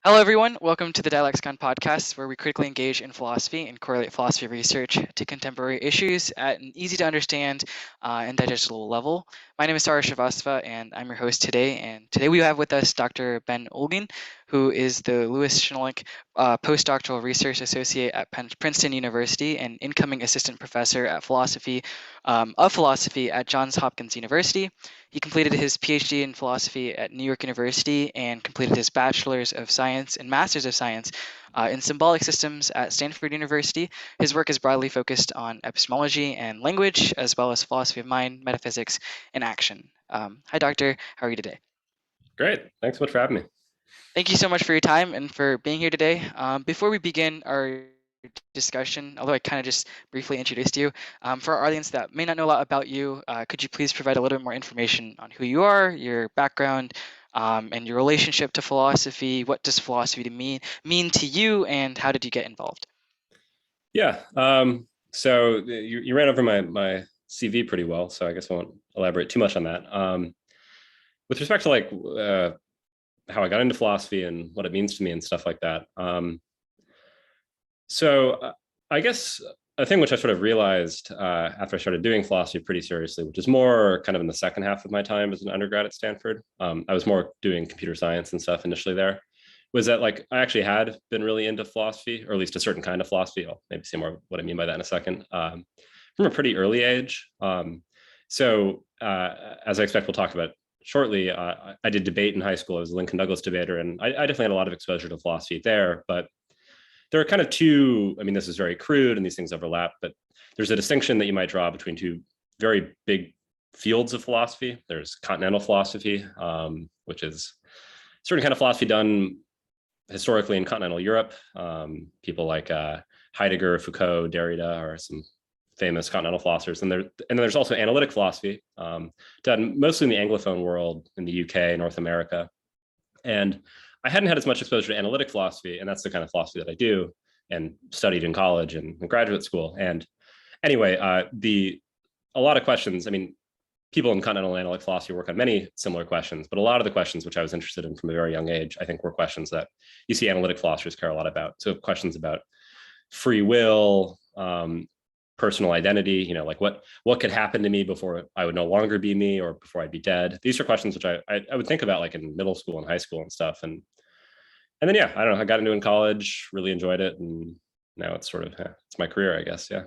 Hello, everyone. Welcome to the Dialexicon podcast, where we critically engage in philosophy and correlate philosophy research to contemporary issues at an easy to understand and digestible level. My name is Saurish and I'm your host today. And today we have with us Dr. Ben Holgun, who is the Louis Skolnick Postdoctoral Research Associate at Princeton University and incoming assistant professor at philosophy at Johns Hopkins University. He completed his PhD in philosophy at New York University and completed his Bachelor's of Science and Master's of Science in Symbolic Systems at Stanford University. His work is broadly focused on epistemology and language, as well as philosophy of mind, metaphysics, and action. Hi, Doctor. How are you today? Great. Thanks so much for having me. Thank you so much for your time and for being here today. Before we begin our discussion, although I kind of just briefly introduced you, for our audience that may not know a lot about you, could you please provide a little bit more information on who you are, your background, and your relationship to philosophy? What does philosophy mean to you, and how did you get involved? Yeah. So you ran over my CV pretty well, so I guess I won't elaborate too much on that. With respect to how I got into philosophy and what it means to me and stuff like that. I guess a thing which I sort of realized after I started doing philosophy pretty seriously, which is more kind of in the second half of my time as an undergrad at Stanford. I was more doing computer science and stuff initially there, was that I actually had been really into philosophy, or at least a certain kind of philosophy. I'll maybe say more what I mean by that in a second, from a pretty early age. As I expect we'll talk about shortly, I did debate in high school. I was a Lincoln Douglas debater, and I definitely had a lot of exposure to philosophy there. But there are kind of two, I mean, this is very crude and these things overlap, but there's a distinction that you might draw between two very big fields of philosophy. There's continental philosophy, which is a certain kind of philosophy done historically in continental Europe. People like Heidegger, Foucault, Derrida are some famous continental philosophers. And then there's also analytic philosophy, done mostly in the Anglophone world, in the UK, North America. And I hadn't had as much exposure to analytic philosophy, and that's the kind of philosophy that I do and studied in college and in graduate school. And anyway, a lot of questions, I mean, people in continental analytic philosophy work on many similar questions, but a lot of the questions which I was interested in from a very young age, I think were questions that you see analytic philosophers care a lot about. So questions about free will, personal identity, like what could happen to me before I would no longer be me or before I'd be dead. These are questions which I would think about in middle school and high school and stuff. And then, yeah, I don't know, I got into it in college, really enjoyed it. And now it's sort of, it's my career, I guess. Yeah.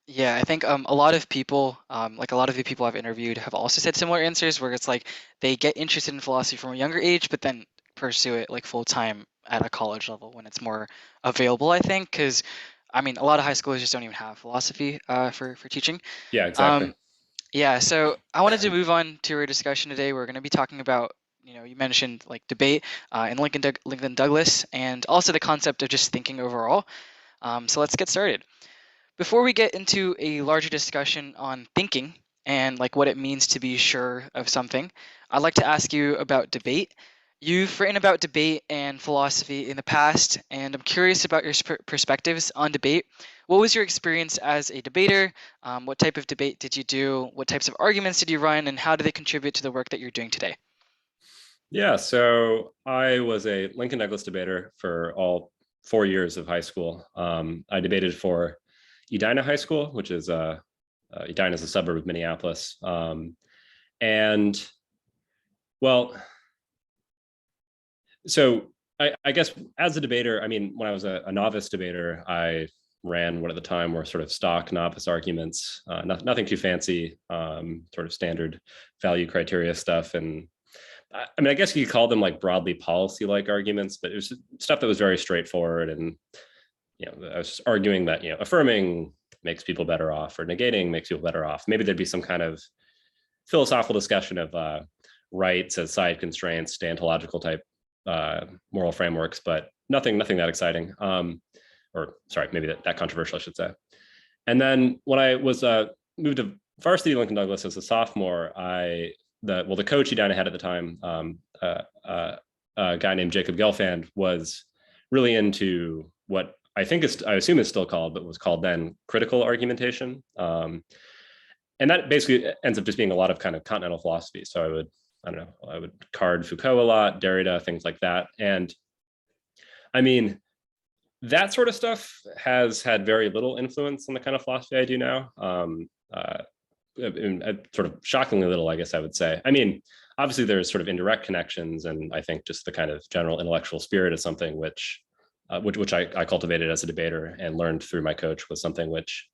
Yeah, I think a lot of people, like a lot of the people I've interviewed, have also said similar answers where it's like they get interested in philosophy from a younger age, but then pursue it like full time at a college level when it's more available, I think, because I mean, a lot of high schools just don't even have philosophy for teaching. Yeah, exactly. Yeah, so I wanted to move on to our discussion today. We're going to be talking about, you mentioned like debate and Lincoln Douglas, and also the concept of just thinking overall. So let's get started. Before we get into a larger discussion on thinking and like what it means to be sure of something, I'd like to ask you about debate. You've written about debate and philosophy in the past, and I'm curious about your perspectives on debate. What was your experience as a debater? What type of debate did you do? What types of arguments did you run, and how do they contribute to the work that you're doing today? Yeah, so I was a Lincoln Douglas debater for all 4 years of high school. I debated for Edina High School, which is Edina is a suburb of Minneapolis. And well, so I guess as a debater, I mean, when I was a novice debater, I ran what at the time were sort of stock novice arguments, nothing too fancy, sort of standard value criteria stuff. And I mean, I guess you could call them like broadly policy-like arguments, but it was stuff that was very straightforward. And, I was arguing that, affirming makes people better off or negating makes people better off. Maybe there'd be some kind of philosophical discussion of rights as side constraints, deontological type moral frameworks, but nothing that exciting. Or sorry, maybe that controversial, I should say. And then when I was moved to varsity Lincoln Douglas as a sophomore, the coach Edina had at the time, a guy named Jacob Gelfand, was really into what I assume is still called, but was called then critical argumentation. And that basically ends up just being a lot of kind of continental philosophy. So I don't know, I would card Foucault a lot, Derrida, things like that. And I mean, that sort of stuff has had very little influence on the kind of philosophy I do now. Sort of shockingly little, I guess I would say. I mean, obviously there's sort of indirect connections, and I think just the kind of general intellectual spirit is something which I cultivated as a debater and learned through my coach, was something which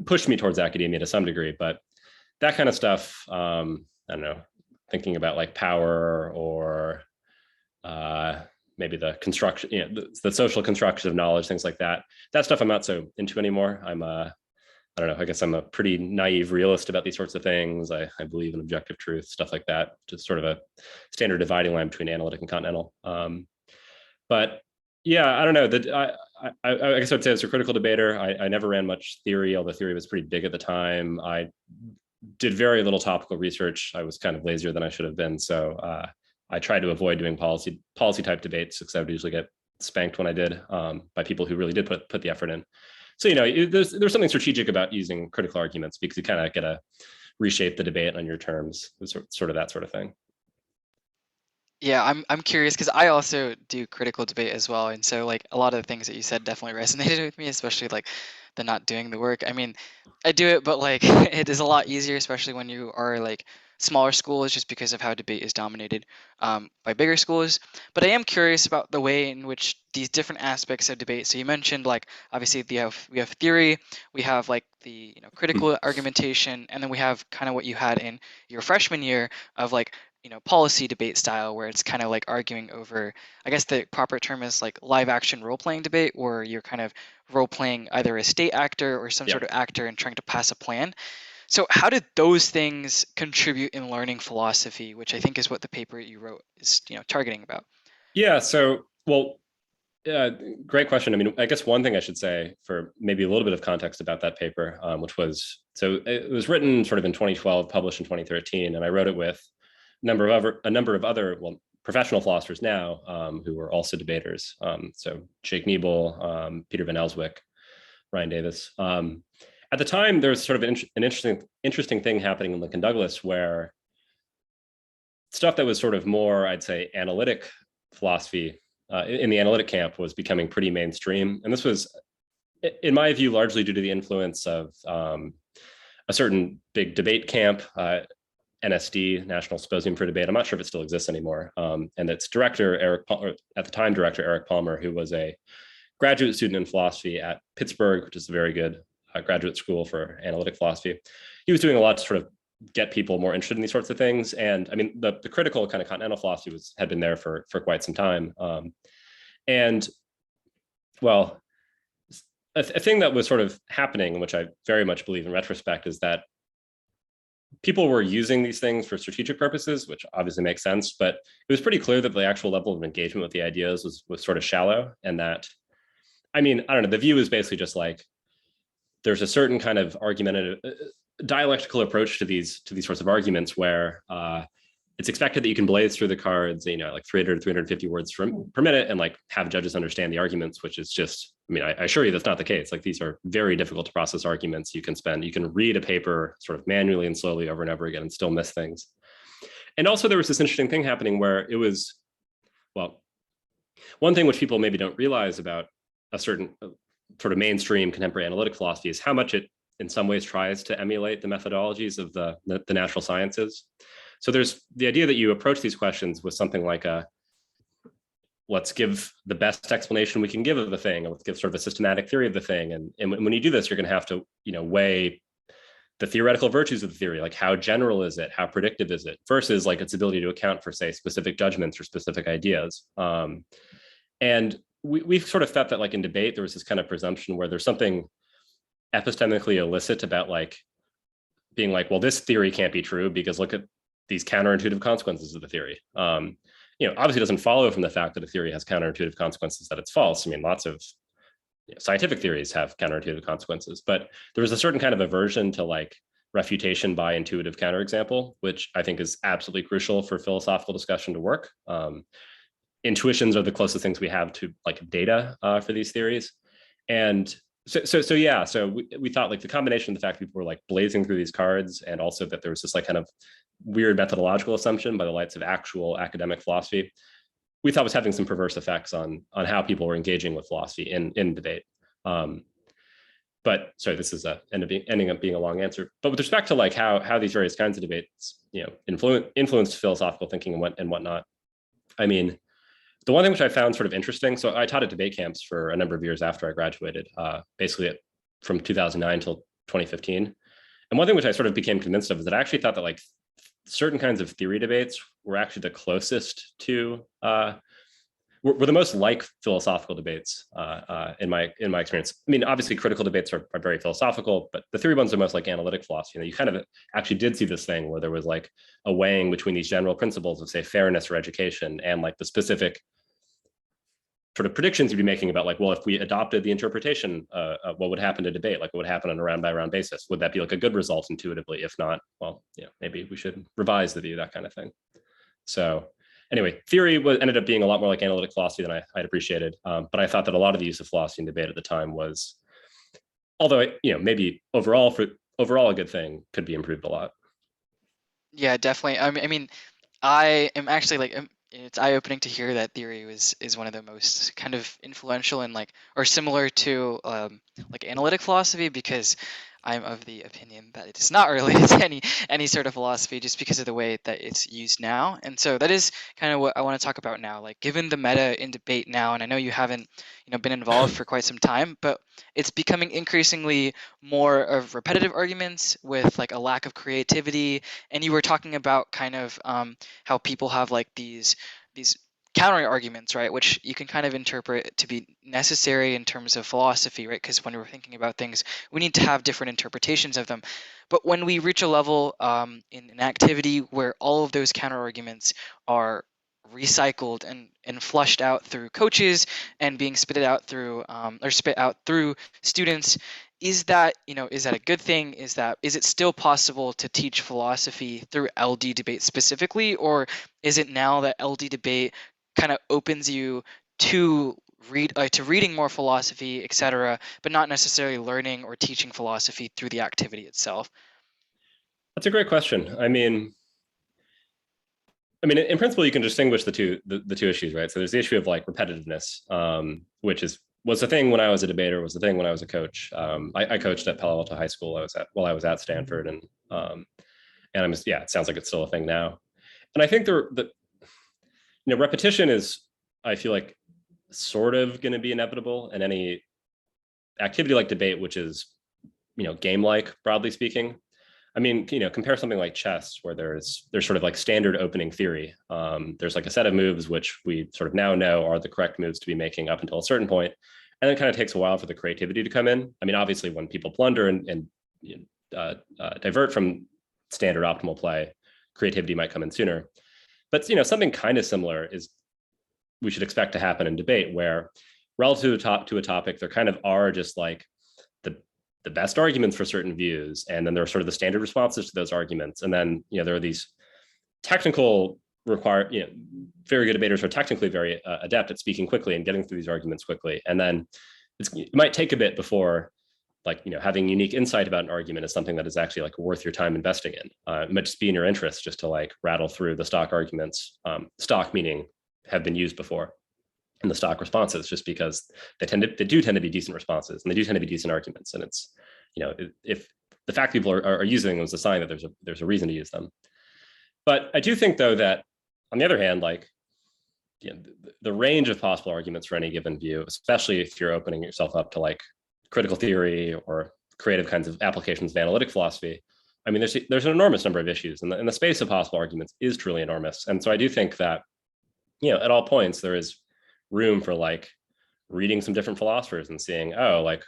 pushed me towards academia to some degree. But that kind of stuff, I don't know, thinking about like power or maybe the construction, the social construction of knowledge, things like that. That stuff I'm not so into anymore. I don't know, I guess I'm a pretty naive realist about these sorts of things. I believe in objective truth, stuff like that, just sort of a standard dividing line between analytic and continental. But yeah, I don't know. I guess I'd say as a critical debater, I never ran much theory, although theory was pretty big at the time. I did very little topical research. I was kind of lazier than I should have been. So I tried to avoid doing policy type debates, because I would usually get spanked when I did by people who really did put the effort in. So, there's something strategic about using critical arguments, because you kind of get to reshape the debate on your terms, sort of that sort of thing. Yeah, I'm curious because I also do critical debate as well, and so like a lot of the things that you said definitely resonated with me, especially like the not doing the work. I mean, I do it, but like it is a lot easier, especially when you are like smaller schools, just because of how debate is dominated by bigger schools. But I am curious about the way in which these different aspects of debate. So you mentioned like obviously we have theory, we have like the critical argumentation, and then we have kind of what you had in your freshman year of like policy debate style, where it's kind of like arguing over, I guess the proper term is like live action role playing debate, where you're kind of role playing either a state actor or some sort of actor and trying to pass a plan. So how did those things contribute in learning philosophy, which I think is what the paper you wrote is targeting about? Yeah, so great question. I mean, I guess one thing I should say, for maybe a little bit of context about that paper, which was, so it was written sort of in 2012, published in 2013, and I wrote it with a number of other professional philosophers now, who were also debaters. So Jake Niebel, Peter Van Elswyk, Ryan Davis. At the time, there was sort of an interesting thing happening in Lincoln Douglas, where stuff that was sort of more, I'd say, analytic philosophy in the analytic camp was becoming pretty mainstream. And this was, in my view, largely due to the influence of a certain big debate camp, NSD, National Symposium for Debate. I'm not sure if it still exists anymore. And its director, at the time director, Eric Palmer, who was a graduate student in philosophy at Pittsburgh, which is a very good graduate school for analytic philosophy. He was doing a lot to sort of get people more interested in these sorts of things. And I mean, the critical kind of continental philosophy had been there for quite some time. And well, a thing that was sort of happening, which I very much believe in retrospect, is that people were using these things for strategic purposes, which obviously makes sense, but it was pretty clear that the actual level of engagement with the ideas was sort of shallow. And that, I mean, I don't know, the view is basically just like, there's a certain kind of argumentative, dialectical approach to these sorts of arguments, where it's expected that you can blaze through the cards, like 300, 350 words per minute, and like have judges understand the arguments, which is just, I mean, I assure you that's not the case. Like, these are very difficult to process arguments. You can read a paper sort of manually and slowly over and over again and still miss things. And also there was this interesting thing happening where it was, well, one thing which people maybe don't realize about a certain sort of mainstream contemporary analytic philosophy is how much it in some ways tries to emulate the methodologies of the natural sciences. So there's the idea that you approach these questions with something like let's give the best explanation we can give of the thing, and let's give sort of a systematic theory of the thing. And when you do this, you're going to have to, weigh the theoretical virtues of the theory, like how general is it, how predictive is it, versus like its ability to account for, say, specific judgments or specific ideas. And we've sort of thought that like in debate, there was this kind of presumption where there's something epistemically illicit about like being like, well, this theory can't be true because look at these counterintuitive consequences of the theory. Obviously it doesn't follow from the fact that a theory has counterintuitive consequences that it's false. I mean, lots of scientific theories have counterintuitive consequences, but there was a certain kind of aversion to like refutation by intuitive counterexample, which I think is absolutely crucial for philosophical discussion to work. Intuitions are the closest things we have to like data for these theories. And So we thought like the combination of the fact people were like blazing through these cards, and also that there was this like kind of weird methodological assumption by the lights of actual academic philosophy, we thought was having some perverse effects on how people were engaging with philosophy in debate. But sorry, this is ending up being a long answer. But with respect to like how these various kinds of debates, influenced philosophical thinking and whatnot, I mean, the one thing which I found sort of interesting, so I taught at debate camps for a number of years after I graduated, basically from 2009 till 2015. And one thing which I sort of became convinced of is that I actually thought that like certain kinds of theory debates were actually the closest to, were the most like philosophical debates in my experience. I mean, obviously critical debates are very philosophical, but the theory ones are most like analytic philosophy. You kind of actually did see this thing where there was like a weighing between these general principles of, say, fairness or education and like the specific sort of predictions you'd be making about like, well, if we adopted the interpretation, what would happen to debate? Like what would happen on a round by round basis? Would that be like a good result intuitively? If not, well, maybe we should revise the view, that kind of thing. So anyway, theory ended up being a lot more like analytic philosophy than I'd appreciated. But I thought that a lot of the use of philosophy in debate at the time was, although maybe overall a good thing, could be improved a lot. Yeah, definitely. I mean, I am actually like, it's eye-opening to hear that theory is one of the most kind of influential and like, or similar to like analytic philosophy, because I'm of the opinion that it is not related to any sort of philosophy just because of the way that it's used now. And so that is kind of what I want to talk about now. Like, given the meta in debate now, and I know you haven't been involved for quite some time, but it's becoming increasingly more of repetitive arguments with like a lack of creativity. And you were talking about kind of how people have like these counter arguments, right, which you can kind of interpret to be necessary in terms of philosophy, right? Because when we're thinking about things, we need to have different interpretations of them. But when we reach a level in an activity where all of those counter arguments are recycled and flushed out through coaches and being spit out through students, is that a good thing? Is it still possible to teach philosophy through LD debate specifically, or is it now that LD debate kind of opens you to reading more philosophy, etc., but not necessarily learning or teaching philosophy through the activity itself? That's a great question. I mean, in principle, you can distinguish the two issues, right? So there's the issue of like repetitiveness, which was the thing when I was a debater, was the thing when I was a coach. I coached at Palo Alto High School. While I was at Stanford, and I'm just, it sounds like it's still a thing now. And I think the repetition is, I feel like, sort of going to be inevitable in any activity like debate, which is game-like, broadly speaking. I mean, compare something like chess, where there's sort of like standard opening theory. There's like a set of moves which we sort of now know are the correct moves to be making up until a certain point, and it kind of takes a while for the creativity to come in. I mean, obviously, when people blunder and divert from standard optimal play, creativity might come in sooner. But something kind of similar is we should expect to happen in debate, where relative to a topic, there kind of are just like the best arguments for certain views, and then there are sort of the standard responses to those arguments, and then there are these technical very good debaters who are technically very adept at speaking quickly and getting through these arguments quickly, and then it might take a bit before like having unique insight about an argument is something that is actually like worth your time investing in. It might just be in your interest just to like rattle through the stock arguments, stock meaning have been used before, and the stock responses, just because they do tend to be decent responses, and they do tend to be decent arguments. And it's, if the fact people are using them is a sign that there's a reason to use them. But I do think, though, that on the other hand, like the range of possible arguments for any given view, especially if you're opening yourself up to like critical theory or creative kinds of applications of analytic philosophy, I mean, there's an enormous number of issues, and the space of possible arguments is truly enormous. And so I do think that at all points there is room for like reading some different philosophers and seeing, like,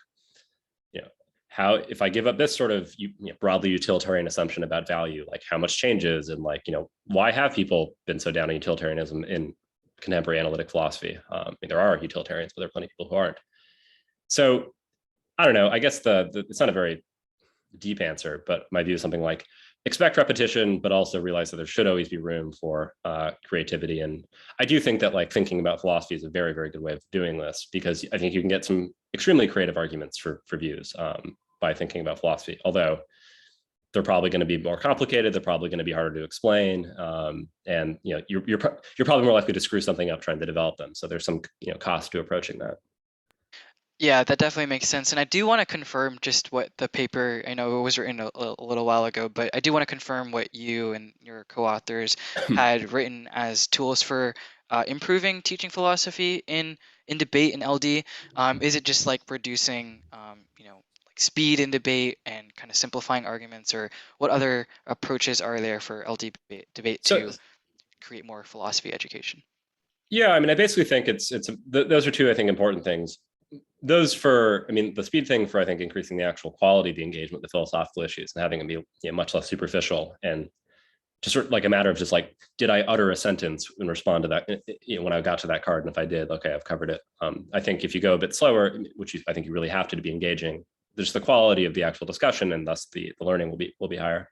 how, if I give up this sort of broadly utilitarian assumption about value, like how much changes, and like, why have people been so down on utilitarianism in contemporary analytic philosophy? I mean, there are utilitarians, but there are plenty of people who aren't. So I don't know, I guess it's not a very deep answer, but my view is something like expect repetition, but also realize that there should always be room for creativity. And I do think that like thinking about philosophy is a very, very good way of doing this, because I think you can get some extremely creative arguments for views by thinking about philosophy. Although they're probably going to be more complicated, they're probably going to be harder to explain, and you're probably more likely to screw something up trying to develop them. So there's some cost to approaching that. Yeah, that definitely makes sense. And I do want to confirm just what the paper, I know it was written a little while ago, but I do want to confirm what you and your co-authors had written as tools for improving teaching philosophy in debate in LD. Is it just like reducing, like speed in debate and kind of simplifying arguments, or what other approaches are there for LD debate So to create more philosophy education? yeah, I mean, I basically think those are two, I think, important things. Those for, I mean, the speed thing for, I think, increasing the actual quality of the engagement, the philosophical issues, and having them be much less superficial, and just sort of like a matter of just like, did I utter a sentence and respond to that when I got to that card? And if I did, okay, I've covered it. I think if you go a bit slower, which I think you really have to be engaging, there's the quality of the actual discussion, and thus the learning will be higher.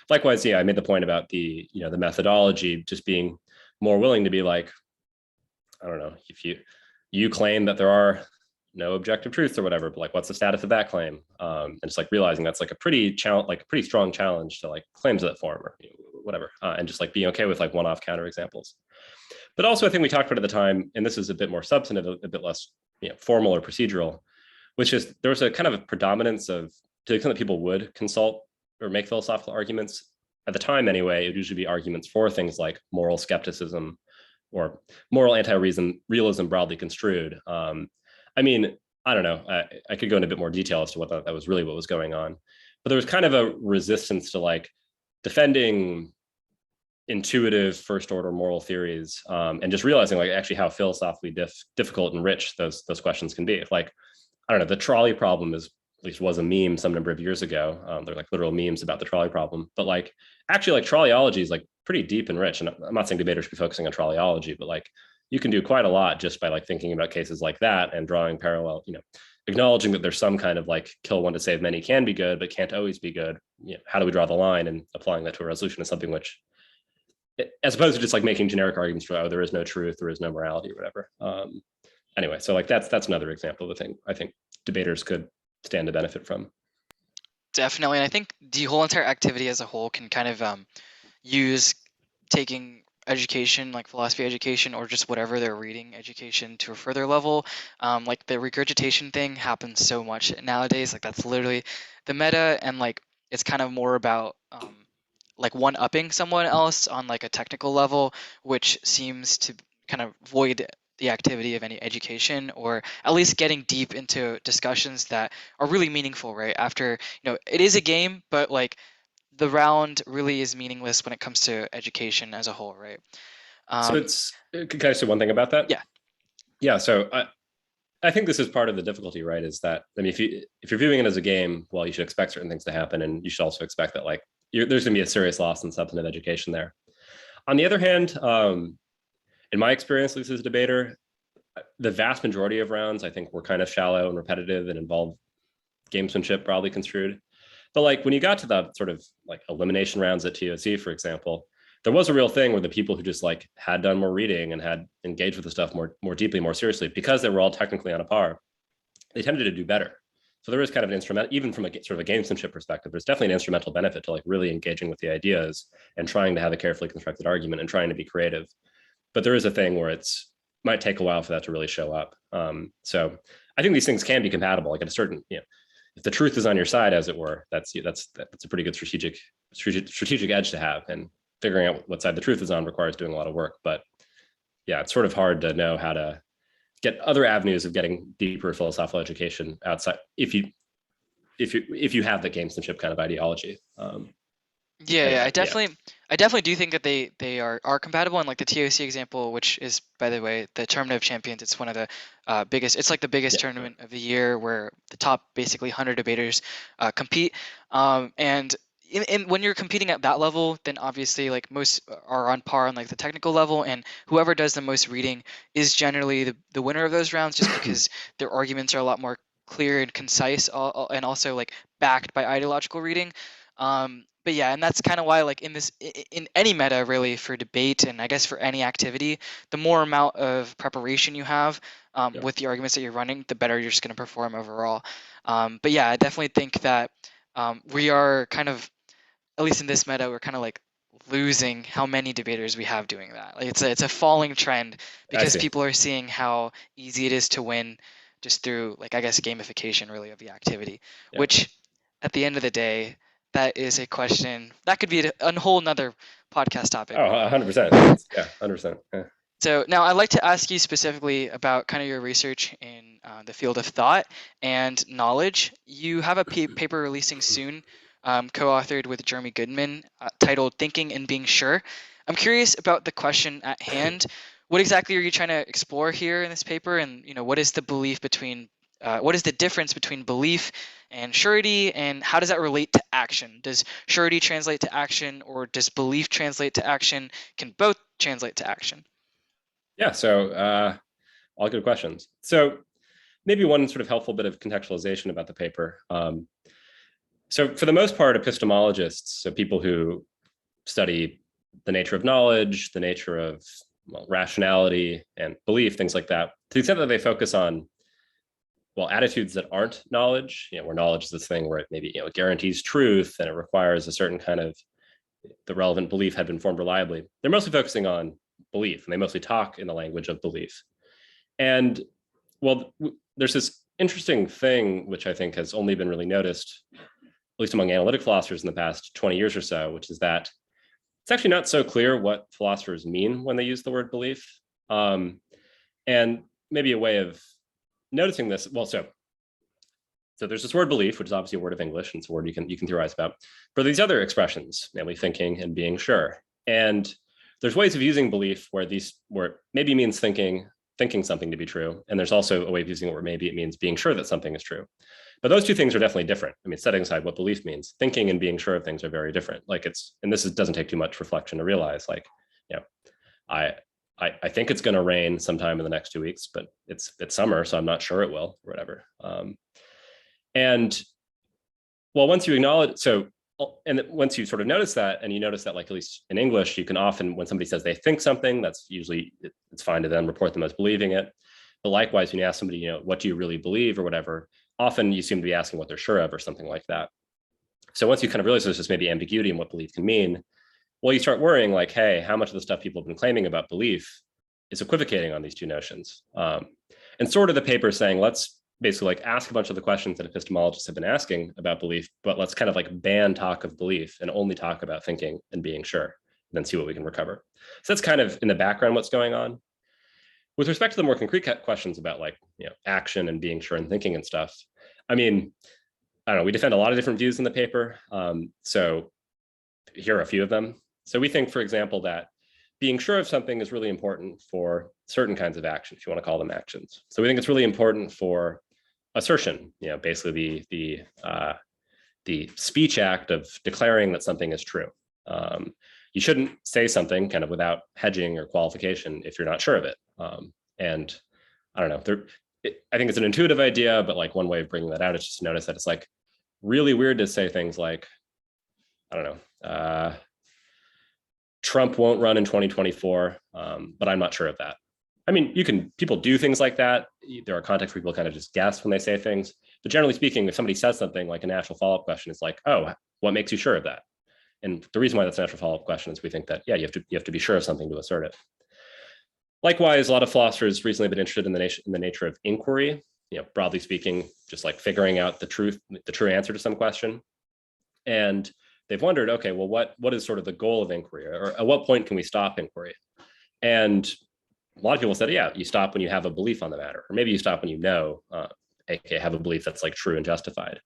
Likewise, yeah, I made the point about the the methodology just being more willing to be like, I don't know, if you claim that there are no objective truths or whatever, but like, what's the status of that claim? And just like realizing that's like a pretty strong challenge to like claims of that form or whatever, and just like being okay with like one-off counterexamples. But also, I think we talked about at the time, and this is a bit more substantive, a bit less formal or procedural, which is there was a kind of a predominance of, to the extent that people would consult or make philosophical arguments at the time anyway, it would usually be arguments for things like moral skepticism or moral anti-realism broadly construed. I mean, I don't know. I could go into a bit more detail as to what that was really what was going on, but there was kind of a resistance to like defending intuitive first order moral theories, and just realizing like actually how philosophically difficult and rich those questions can be. Like, I don't know, the trolley problem is, at least was a meme some number of years ago. They're like literal memes about the trolley problem, but like actually like trolleyology is like pretty deep and rich. And I'm not saying debaters should be focusing on trolleyology, but like you can do quite a lot just by like thinking about cases like that and drawing parallel, acknowledging that there's some kind of like kill one to save many can be good, but can't always be good. How do we draw the line, and applying that to a resolution is something which, as opposed to just like making generic arguments for, oh, there is no truth, there is no morality or whatever. Anyway, so like that's another example of the thing I think debaters could stand to benefit from. Definitely. And I think the whole entire activity as a whole can kind of use taking education, like philosophy education, or just whatever they're reading education, to a further level. Like the regurgitation thing happens so much nowadays. Like that's literally the meta, and like it's kind of more about like one-upping someone else on like a technical level, which seems to kind of void the activity of any education, or at least getting deep into discussions that are really meaningful, right? After, it is a game, but like the round really is meaningless when it comes to education as a whole, right? So can I say one thing about that? Yeah. Yeah. So I think this is part of the difficulty, right? Is that, I mean, if you're viewing it as a game, well, you should expect certain things to happen, and you should also expect that like there's going to be a serious loss in substantive education there. On the other hand, in my experience, at least as a debater, the vast majority of rounds I think were kind of shallow and repetitive and involved gamesmanship broadly construed. But like when you got to the sort of like elimination rounds at TOC, for example, there was a real thing where the people who just like had done more reading and had engaged with the stuff more deeply, more seriously, because they were all technically on a par, they tended to do better. So there is kind of an instrument, even from a sort of a gamesmanship perspective, there's definitely an instrumental benefit to like really engaging with the ideas and trying to have a carefully constructed argument and trying to be creative. But there is a thing where might take a while for that to really show up. So I think these things can be compatible. Like at a certain, if the truth is on your side, as it were, that's a pretty good strategic edge to have. And figuring out what side the truth is on requires doing a lot of work. But yeah, it's sort of hard to know how to get other avenues of getting deeper philosophical education outside if you have the gamesmanship kind of ideology. Yeah, I definitely do think that they are compatible. And like the TOC example, which is, by the way, the Tournament of Champions, it's one of the biggest. It's like the biggest tournament of the year, where the top basically 100 debaters compete. And when you're competing at that level, then obviously like most are on par on like the technical level, and whoever does the most reading is generally the winner of those rounds, just because their arguments are a lot more clear and concise, and also like backed by ideological reading. But yeah, and that's kind of why, like, in any meta really, for debate and I guess for any activity, the more amount of preparation you have Yeah. with the arguments that you're running, the better you're just going to perform overall. But yeah, I definitely think that we are kind of, at least in this meta, we're kind of like losing how many debaters we have doing that. Like it's a falling trend I because see. people are seeing how easy it is to win just through, like, I guess, gamification really of the activity, Yeah. which at the end of the day, that is a question that could be a whole nother podcast topic. Oh, 100%. Yeah, 100%. Yeah. So now I'd like to ask you specifically about kind of your research in the field of thought and knowledge. You have a paper releasing soon, co-authored with Jeremy Goodman, titled "Thinking and Being Sure." I'm curious about the question at hand. What exactly are you trying to explore here in this paper, and what is the what is the difference between belief and surety, and how does that relate to action? Does surety translate to action, or does belief translate to action? Can both translate to action? Yeah. So all good questions. So maybe one sort of helpful bit of contextualization about the paper. So for the most part, epistemologists, so people who study the nature of knowledge, the nature of rationality and belief, things like that, to the extent that they focus on attitudes that aren't knowledge, where knowledge is this thing where it maybe it guarantees truth and it requires a certain kind of the relevant belief had been formed reliably. They're mostly focusing on belief, and they mostly talk in the language of belief. And there's this interesting thing which I think has only been really noticed, at least among analytic philosophers in the past 20 years or so, which is that it's actually not so clear what philosophers mean when they use the word belief. And maybe a way of noticing this, so there's this word belief, which is obviously a word of English, and it's a word you can theorize about. But these other expressions, namely thinking and being sure. And there's ways of using belief where it maybe means thinking something to be true. And there's also a way of using it where maybe it means being sure that something is true. But those two things are definitely different. I mean, setting aside what belief means, thinking and being sure of things are very different. And this doesn't take too much reflection to realize, I think it's going to rain sometime in the next 2 weeks, but it's summer, so I'm not sure it will, or whatever. Once you acknowledge, once you sort of notice that, and you notice that, like, at least in English, you can often, when somebody says they think something, that's usually, it's fine to then report them as believing it. But likewise, when you ask somebody, what do you really believe or whatever, often you seem to be asking what they're sure of or something like that. So once you kind of realize there's just maybe ambiguity in what belief can mean, you start worrying, like, hey, how much of the stuff people have been claiming about belief is equivocating on these two notions? And sort of the paper is saying, let's basically ask a bunch of the questions that epistemologists have been asking about belief, but let's kind of ban talk of belief and only talk about thinking and being sure, and then see what we can recover. So that's kind of in the background what's going on. With respect to the more concrete questions about action and being sure and thinking and stuff, I mean, I don't know, we defend a lot of different views in the paper. So here are a few of them. So we think, for example, that being sure of something is really important for certain kinds of action, if you want to call them actions. So we think it's really important for assertion, basically the speech act of declaring that something is true. You shouldn't say something kind of without hedging or qualification if you're not sure of it. And I don't know, I think it's an intuitive idea, but one way of bringing that out is just to notice that it's really weird to say things like, I don't know, Trump won't run in 2024, but I'm not sure of that. I mean, people do things like that. There are contexts where people kind of just guess when they say things. But generally speaking, if somebody says something like a natural follow-up question, it's like, oh, what makes you sure of that? And the reason why that's a natural follow-up question is we think that, you have to be sure of something to assert it. Likewise, a lot of philosophers recently have been interested in the nature of inquiry, broadly speaking, just figuring out the true answer to some question. And they've wondered, okay, well, what is sort of the goal of inquiry, or at what point can we stop inquiry? And a lot of people said, yeah, you stop when you have a belief on the matter, or maybe you stop when aka have a belief that's true and justified.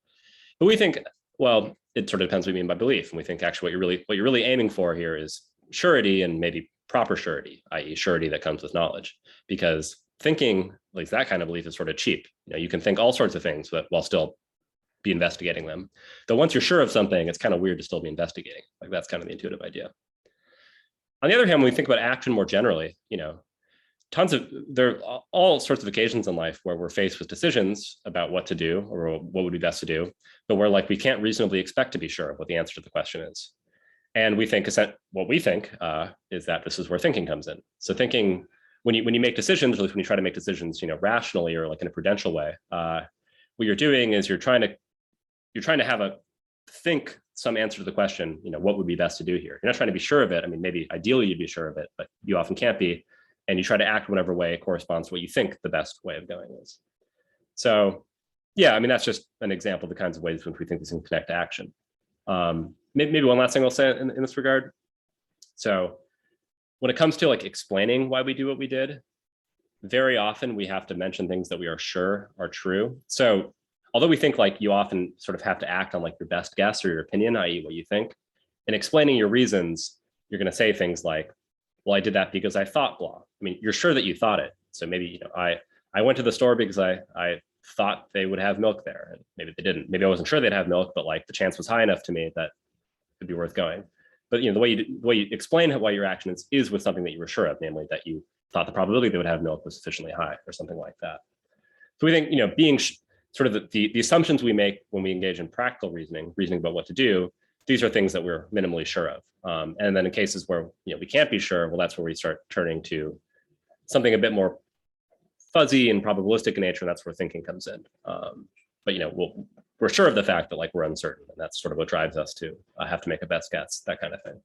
But we think, well, it sort of depends what you mean by belief. And we think actually what you're really aiming for here is surety, and maybe proper surety, i.e. surety that comes with knowledge. Because thinking, at least that kind of belief, is sort of cheap. You can think all sorts of things, but while still be investigating them. Though once you're sure of something, it's kind of weird to still be investigating. That's kind of the intuitive idea. On the other hand, when we think about action more generally, there are all sorts of occasions in life where we're faced with decisions about what to do or what would be best to do, but we're like, we can't reasonably expect to be sure of what the answer to the question is. And we think what we think is that this is where thinking comes in. So thinking, when you make decisions, or at least when you try to make decisions, rationally or like in a prudential way, what you're doing is you're trying to think some answer to the question, what would be best to do here? You're not trying to be sure of it. I mean, maybe ideally you'd be sure of it, but you often can't be. And you try to act whatever way corresponds to what you think the best way of going is. So yeah, I mean, that's just an example of the kinds of ways in which we think this can connect to action. Maybe one last thing I'll say in this regard. So when it comes to like explaining why we do what we did, very often we have to mention things that we are sure are true. So although we think like you often sort of have to act on like your best guess or your opinion, i.e. what you think, in explaining your reasons, you're going to say things like, well, I did that because I thought blah. I mean, you're sure that you thought it. So maybe, I went to the store because I thought they would have milk there, and maybe they didn't. Maybe I wasn't sure they'd have milk, but like the chance was high enough to me that it'd be worth going. But the way you explain why your action is with something that you were sure of, namely that you thought the probability they would have milk was sufficiently high or something like that. So we think, being sort of the assumptions we make when we engage in practical reasoning about what to do, these are things that we're minimally sure of. And then in cases where we can't be sure, well, that's where we start turning to something a bit more fuzzy and probabilistic in nature, and that's where thinking comes in. But we're sure of the fact that like we're uncertain, and that's sort of what drives us to have to make a best guess, that kind of thing.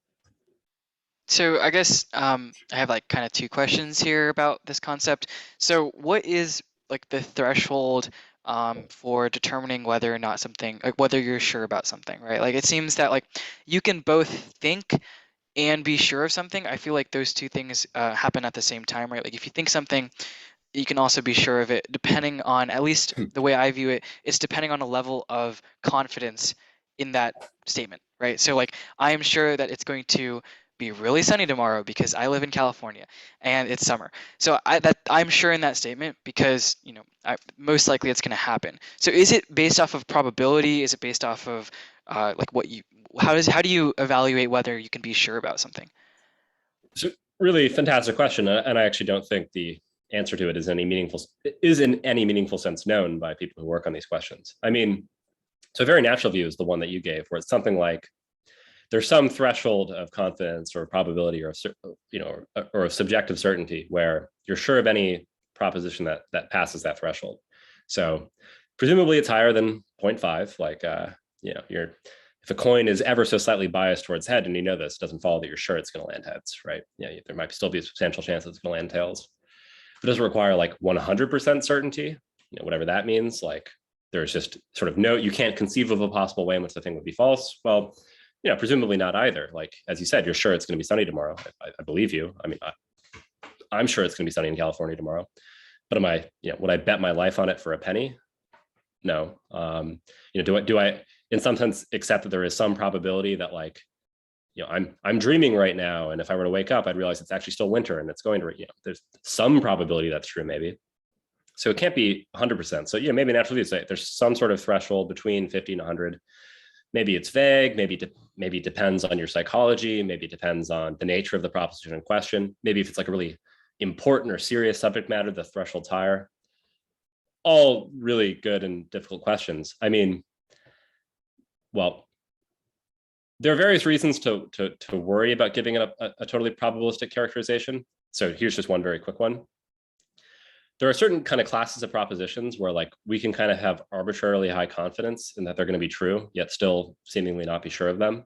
So I guess I have like kind of two questions here about this concept. So what is like the threshold for determining whether or not something, like whether you're sure about something, right? Like it seems that like you can both think and be sure of something. I feel like those two things happen at the same time, right? Like if you think something, you can also be sure of it, depending on, at least the way I view it, it's depending on a level of confidence in that statement, right? So like I am sure that it's going to be really sunny tomorrow because I live in California and it's summer. So I'm sure in that statement because most likely it's going to happen. So is it based off of probability? Is it based off of like how do you evaluate whether you can be sure about something? So really fantastic question, and I actually don't think the answer to it is in any meaningful sense known by people who work on these questions. I mean, so a very natural view is the one that you gave, where it's something like there's some threshold of confidence or probability or a subjective certainty where you're sure of any proposition that passes that threshold. So presumably it's higher than 0.5. Like if a coin is ever so slightly biased towards head, and this, it doesn't follow that you're sure it's going to land heads, right? There might still be a substantial chance that it's going to land tails. It doesn't require like 100% certainty, whatever that means. Like there's just sort of you can't conceive of a possible way in which the thing would be false. Well, presumably not either. Like, as you said, you're sure it's going to be sunny tomorrow. I believe you. I mean, I'm sure it's going to be sunny in California tomorrow, but would I bet my life on it for a penny? No. Do I in some sense accept that there is some probability that like, I'm dreaming right now, and if I were to wake up, I'd realize it's actually still winter and it's going to, there's some probability that's true, maybe. So it can't be 100%. So maybe naturally there's some sort of threshold between 50 and 100. Maybe it's vague, maybe it depends on your psychology, maybe it depends on the nature of the proposition in question. Maybe if it's like a really important or serious subject matter, the threshold's higher. All really good and difficult questions. I mean, well, there are various reasons to worry about giving it a totally probabilistic characterization. So here's just one very quick one. There are certain kind of classes of propositions where like we can kind of have arbitrarily high confidence in that they're going to be true, yet still seemingly not be sure of them.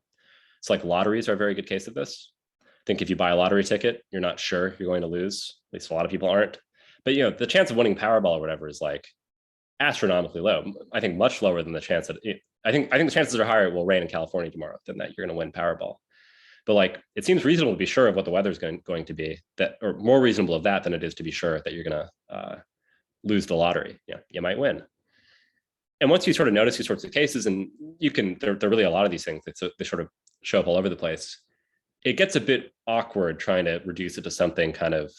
So like lotteries are a very good case of this. I think if you buy a lottery ticket, you're not sure you're going to lose. At least a lot of people aren't. But the chance of winning Powerball or whatever is like astronomically low. I think much lower than the chance that I think the chances are higher it will rain in California tomorrow than that you're going to win Powerball. But like, it seems reasonable to be sure of what the weather's going to be, or more reasonable of that than it is to be sure that you're going to lose the lottery. You might win. And once you sort of notice these sorts of cases, and there are really a lot of these things that they sort of show up all over the place, it gets a bit awkward trying to reduce it to something kind of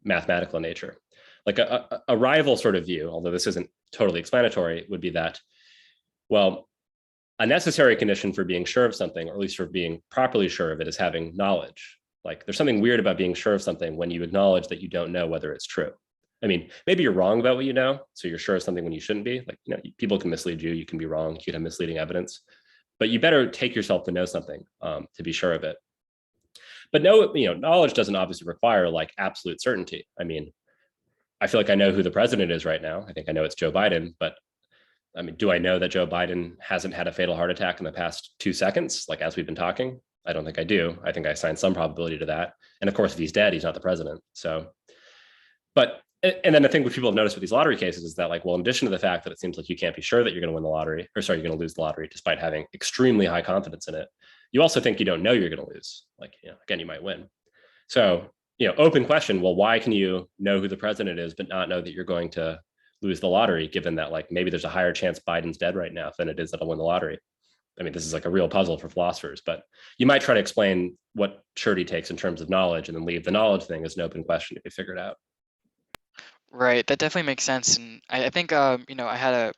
mathematical in nature. Like a rival sort of view, although this isn't totally explanatory, would be that, well, a necessary condition for being sure of something, or at least for being properly sure of it, is having knowledge. Like there's something weird about being sure of something when you acknowledge that you don't know whether it's true. I mean, maybe you're wrong about what you know, so you're sure of something when you shouldn't be. Like, people can mislead you. You can be wrong. You can have misleading evidence, but you better take yourself to know something to be sure of it. But no, knowledge doesn't obviously require like absolute certainty. I mean, I feel like I know who the president is right now. I think I know it's Joe Biden, but I mean, do I know that Joe Biden hasn't had a fatal heart attack in the past 2 seconds, like as we've been talking? I don't think I do. I think I assign some probability to that. And of course, if he's dead, he's not the president. So, but, and then I think what people have noticed with these lottery cases is that, like, well, in addition to the fact that it seems like you can't be sure that you're going to win the lottery, or sorry, you're going to lose the lottery despite having extremely high confidence in it, you also think you don't know you're going to lose. Like, again, you might win. So, open question. Well, why can you know who the president is, but not know that you're going to lose the lottery, given that like maybe there's a higher chance Biden's dead right now than it is that I'll win the lottery? I mean, this is like a real puzzle for philosophers, but you might try to explain what surety takes in terms of knowledge and then leave the knowledge thing as an open question to be figured out. Right, that definitely makes sense. And I think I had a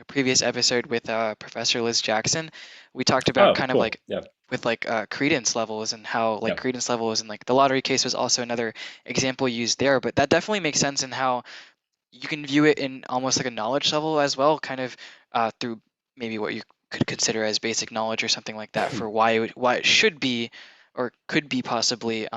previous episode with Professor Liz Jackson. We talked about kind of cool. like with like credence levels and how like Yeah. credence levels, and like the lottery case was also another example used there. But that definitely makes sense in how you can view it in almost like a knowledge level as well, kind of through maybe what you could consider as basic knowledge or something like that for why it should be or could be possibly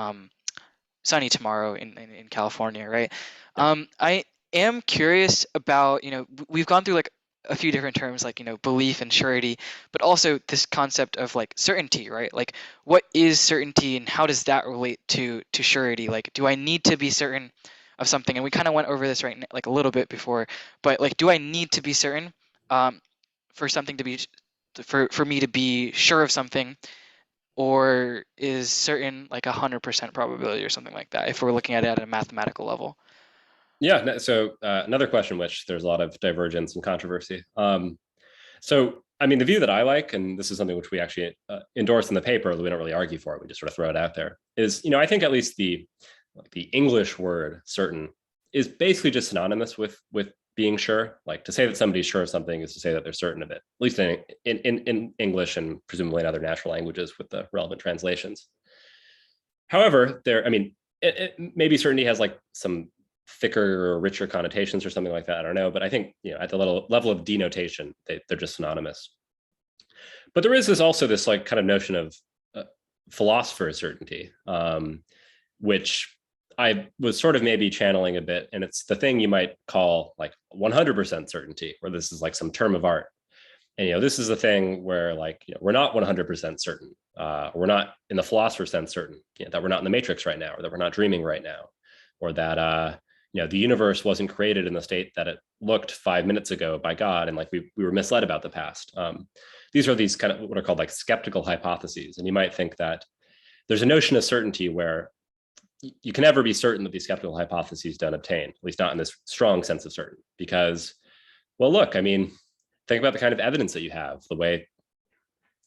sunny tomorrow in California, right? Yeah. I am curious about, we've gone through like a few different terms like, belief and surety, but also this concept of like certainty, right? Like what is certainty and how does that relate to surety? Like, do I need to be certain of something? And we kind of went over this right like a little bit before, but like, do I need to be certain for something to be for me to be sure of something? Or is certain like 100% probability or something like that if we're looking at it at a mathematical level? Yeah. So another question, which there's a lot of divergence and controversy. So, I mean, the view that I like, and this is something which we actually endorse in the paper, we don't really argue for it, we just sort of throw it out there, is, I think at least the English word certain is basically just synonymous with being sure. Like to say that somebody's sure of something is to say that they're certain of it, at least in English and presumably in other natural languages with the relevant translations. However, it maybe certainty has like some thicker or richer connotations or something like that. I don't know, but I think at the level of denotation, they're just synonymous. But there is also this like kind of notion of philosopher certainty, which I was sort of maybe channeling a bit, and it's the thing you might call like 100% certainty, where this is like some term of art. And this is the thing where like we're not 100% certain, we're not in the philosopher sense certain that we're not in the matrix right now, or that we're not dreaming right now, or that the universe wasn't created in the state that it looked 5 minutes ago by God, and like we were misled about the past. These are these kind of what are called like skeptical hypotheses, and you might think that there's a notion of certainty where you can never be certain that these skeptical hypotheses don't obtain, at least not in this strong sense of certain, because, well, look, I mean, think about the kind of evidence that you have, the way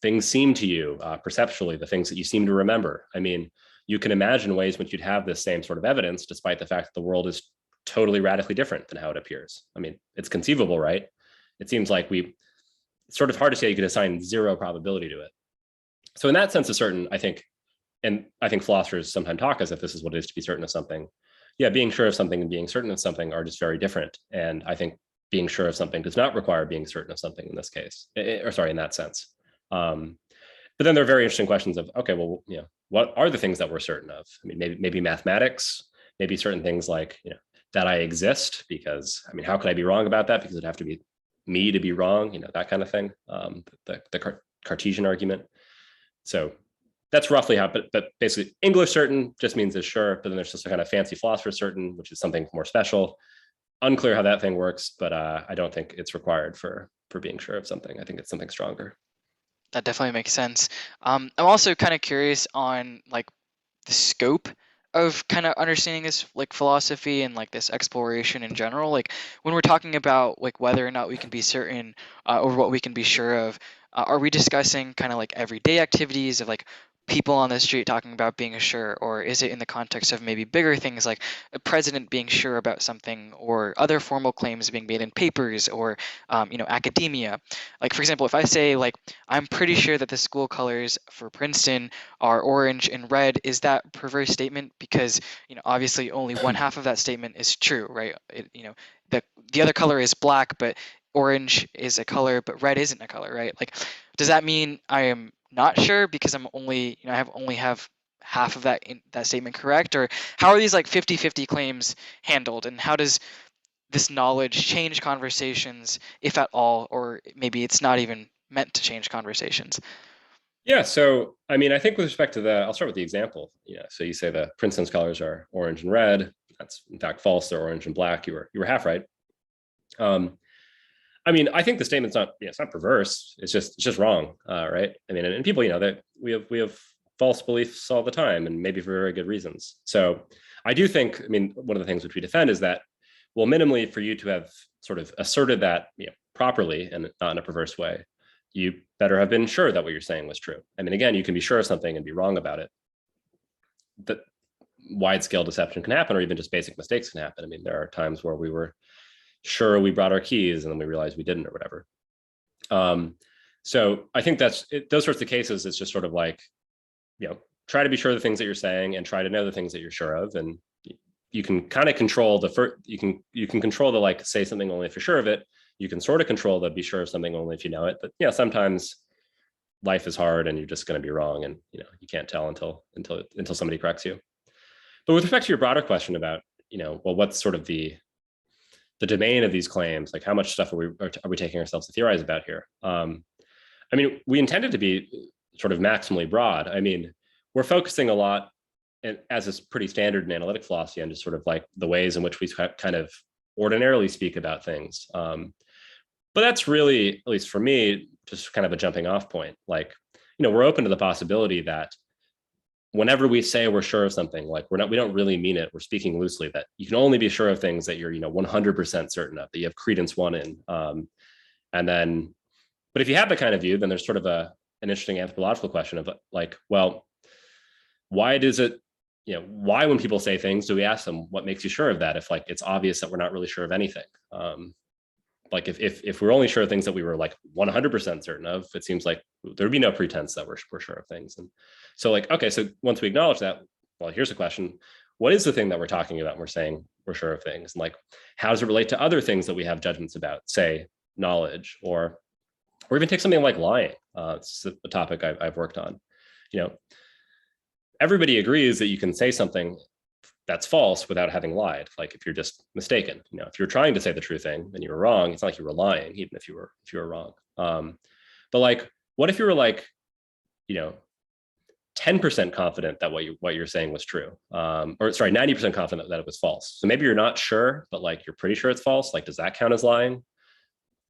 things seem to you perceptually, the things that you seem to remember. I mean, you can imagine ways in which you'd have this same sort of evidence, despite the fact that the world is totally radically different than how it appears. I mean, it's conceivable, right? It seems like it's sort of hard to say you could assign zero probability to it. So in that sense of certain, I think philosophers sometimes talk as if this is what it is to be certain of something. Yeah, being sure of something and being certain of something are just very different. And I think being sure of something does not require being certain of something in this case, in that sense. But then there are very interesting questions of, okay, well, what are the things that we're certain of? I mean, maybe mathematics, maybe certain things like, that I exist, because, I mean, how could I be wrong about that? Because it'd have to be me to be wrong, that kind of thing, the Cartesian argument. So that's roughly how, but basically English certain just means it's sure, but then there's just a kind of fancy philosopher certain, which is something more special. Unclear how that thing works, but I don't think it's required for being sure of something. I think it's something stronger. That definitely makes sense. I'm also kind of curious on like the scope of kind of understanding this like philosophy and like this exploration in general. Like when we're talking about like whether or not we can be certain or what we can be sure of, are we discussing kind of like everyday activities of like people on the street talking about being sure, or is it in the context of maybe bigger things like a president being sure about something, or other formal claims being made in papers, or academia? Like, for example, if I say, like, I'm pretty sure that the school colors for Princeton are orange and red, is that a perverse statement? Because obviously only one half of that statement is true, right? The other color is black, but orange is a color, but red isn't a color, right? Like, does that mean I am not sure because I'm only, I have half of that statement correct? Or how are these like 50-50 claims handled, and how does this knowledge change conversations, if at all, or maybe it's not even meant to change conversations? Yeah, so I mean, I think with respect to I'll start with the example. Yeah, so you say the Princeton's colors are orange and red. That's in fact false. They're orange and black. You were half right. I mean, I think the statement's not, it's not perverse. It's just wrong, right? I mean, and people, that we have false beliefs all the time, and maybe for very good reasons. So I do think, I mean, one of the things which we defend is that, well, minimally for you to have sort of asserted that properly and not in a perverse way, you better have been sure that what you're saying was true. I mean, again, you can be sure of something and be wrong about it. That wide-scale deception can happen, or even just basic mistakes can happen. I mean, there are times where we were sure we brought our keys and then we realized we didn't, or whatever. So I think those sorts of cases, it's just sort of like, try to be sure of the things that you're saying and try to know the things that you're sure of. And you can kind of control you can control the, like, say something only if you're sure of it. You can sort of control the be sure of something only if you know it. But sometimes life is hard and you're just going to be wrong, and you can't tell until somebody corrects you. But with respect to your broader question about, well, what's sort of the domain of these claims, like how much stuff are we taking ourselves to theorize about here? I mean, we intended to be sort of maximally broad. I mean, we're focusing a lot, and as is pretty standard in analytic philosophy, on just sort of like the ways in which we kind of ordinarily speak about things. But that's really, at least for me, just kind of a jumping off point. Like, we're open to the possibility that whenever we say we're sure of something, like we don't really mean it. We're speaking loosely, that you can only be sure of things that you're 100% certain of, that you have credence one in. And then, but if you have that kind of view, then there's sort of an interesting anthropological question of, like, well, why does it, why when people say things do we ask them what makes you sure of that, if, like, it's obvious that we're not really sure of anything? Like if we're only sure of things that we were like 100% certain of, it seems like there'd be no pretense that we're sure of things. And so, like, okay, so once we acknowledge that, well, here's a question: what is the thing that we're talking about when we're saying we're sure of things? And, like, how does it relate to other things that we have judgments about, say knowledge, or even take something like lying? It's a topic I've worked on. Everybody agrees that you can say something that's false without having lied. Like, if you're just mistaken, if you're trying to say the true thing and you were wrong, it's not like you were lying, even if you were wrong. But, like, what if you were, like, 10% confident that what you're saying was true, or sorry, 90% confident that it was false. So maybe you're not sure, but, like, you're pretty sure it's false. Like, does that count as lying?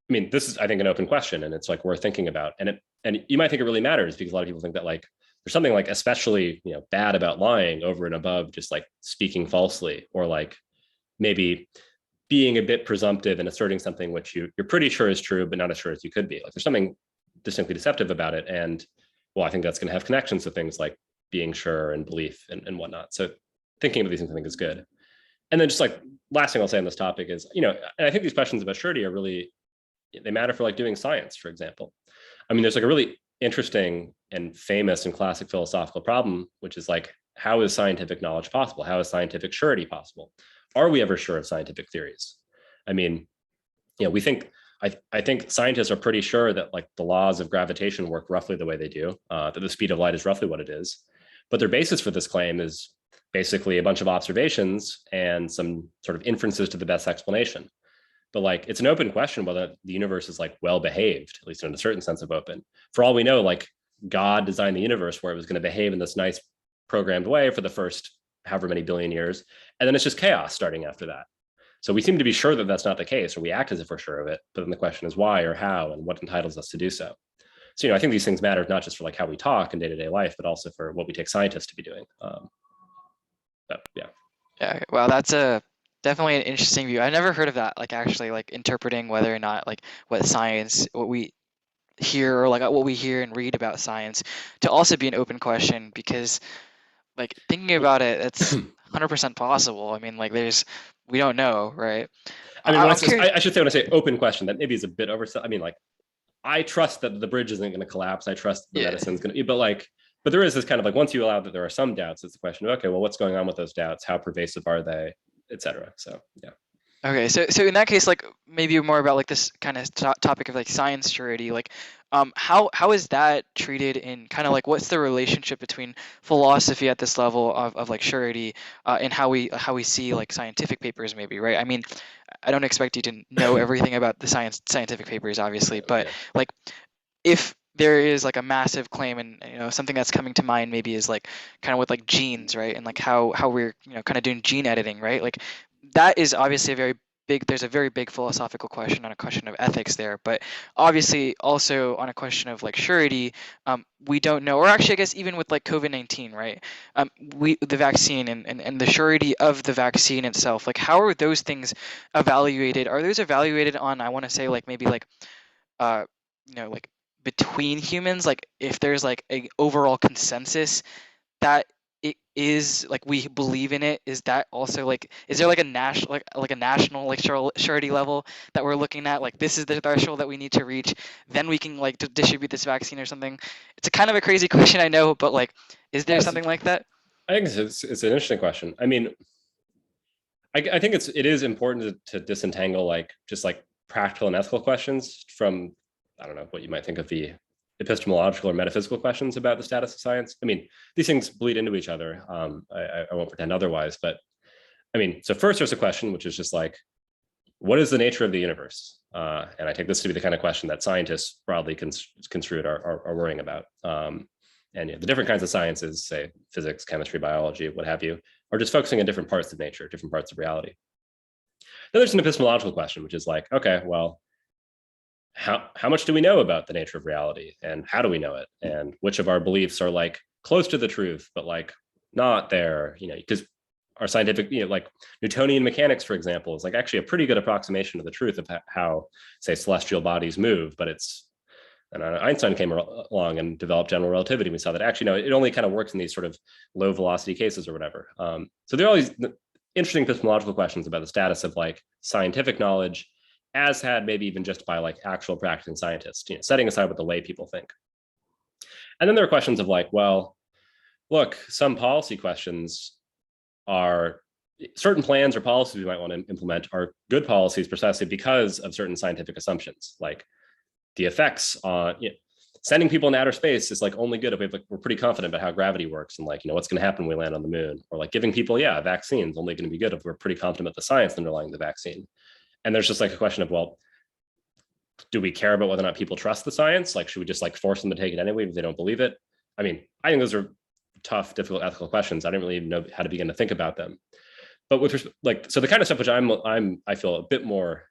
I mean, this is, I think, an open question, and it's, like, worth thinking about. And you might think it really matters, because a lot of people think that, like, there's something, like, especially bad about lying over and above just, like, speaking falsely, or, like, maybe being a bit presumptive and asserting something which you're pretty sure is true but not as sure as you could be. Like, there's something distinctly deceptive about it. And, well, I think that's going to have connections to things like being sure and belief and whatnot. So thinking about these things, I think, is good. And then, just, like, last thing I'll say on this topic is, and I think these questions about surety are really, they matter for, like, doing science, for example. I mean, there's, like, a really interesting and famous and classic philosophical problem, which is, like, how is scientific knowledge possible? How is scientific surety possible? Are we ever sure of scientific theories? I mean, we think, I think scientists are pretty sure that, like, the laws of gravitation work roughly the way they do, that the speed of light is roughly what it is. But their basis for this claim is basically a bunch of observations and some sort of inferences to the best explanation. But, like, it's an open question whether the universe is, like, well behaved, at least in a certain sense of open. For all we know, like, God designed the universe where it was going to behave in this nice programmed way for the first however many billion years, and then it's just chaos starting after that. So we seem to be sure that that's not the case, or we act as if we're sure of it. But then the question is why or how, and what entitles us to do so. So, I think these things matter not just for, like, how we talk in day-to-day life, but also for what we take scientists to be doing. Yeah. Yeah, well, that's definitely an interesting view. I never heard of that, like, actually, like, interpreting whether or not, like, what we hear, or like what we hear and read about science, to also be an open question, because like thinking about it, it's 100% possible. I mean, like we don't know, right? I mean, when I I'm say, curious. I should say, when I say open question, that maybe is a bit overstated. I mean, like, I trust that the bridge isn't going to collapse. I trust the Yeah. medicine's going to, but there is this kind of like, once you allow that there are some doubts, it's the question of, okay, well, what's going on with those doubts? How pervasive are they, et cetera? So, yeah. Okay, so in that case, like maybe more about like this kind of topic of like science surety, like how is that treated in kind of like what's the relationship between philosophy at this level of like surety, and how we see like scientific papers maybe, right? I mean, I don't expect you to know everything about the scientific papers, obviously, but Yeah. like if there is like a massive claim, and something that's coming to mind maybe is like kind of with like genes, right? And like how we're kind of doing gene editing, right? Like that is obviously a very big, there's a very big philosophical question on a question of ethics there, but obviously also on a question of like surety. We don't know, or actually I guess even with like COVID-19, right? The vaccine and the surety of the vaccine itself, like how are those things evaluated? Are those evaluated on, I want to say, like maybe like uh like between humans, like if there's like a overall consensus that it is like we believe in it, is that also like, is there like a national, like a national like surety level that we're looking at, like this is the threshold that we need to reach, then we can like distribute this vaccine or something? It's a kind of a crazy question, I know, but like is there Yes, something like that? I think it's an interesting question. I mean, I think it is important to disentangle like just like practical and ethical questions from, I don't know, what you might think of the epistemological or metaphysical questions about the status of science. I mean, these things bleed into each other. I won't pretend otherwise, but I mean, so first there's a question which is just like, what is the nature of the universe? And I take this to be the kind of question that scientists broadly construed are worrying about. And the different kinds of sciences, say physics, chemistry, biology, what have you, are just focusing on different parts of nature, different parts of reality. Then there's an epistemological question, which is like, okay, well, how much do we know about the nature of reality, and how do we know it, and which of our beliefs are like close to the truth but like not there, because our scientific, like Newtonian mechanics, for example, is like actually a pretty good approximation of the truth of how, say, celestial bodies move, but it's, and Einstein came along and developed general relativity. We saw that actually, no, it only kind of works in these sort of low velocity cases or whatever. So there are all these interesting epistemological questions about the status of like scientific knowledge, as had maybe even just by like actual practicing scientists, setting aside what the lay people think. And then there are questions of like, well, look, some policy questions are, certain plans or policies we might want to implement are good policies precisely because of certain scientific assumptions, like the effects on, sending people in outer space is like only good if we're pretty confident about how gravity works and like, what's going to happen when we land on the moon, or like giving people, vaccines only going to be good if we're pretty confident about the science underlying the vaccine. And there's just like a question of, well, do we care about whether or not people trust the science? Like, should we just like force them to take it anyway if they don't believe it? I mean, I think those are tough, difficult ethical questions. I didn't really even know how to begin to think about them. But with like, so the kind of stuff which I feel a bit more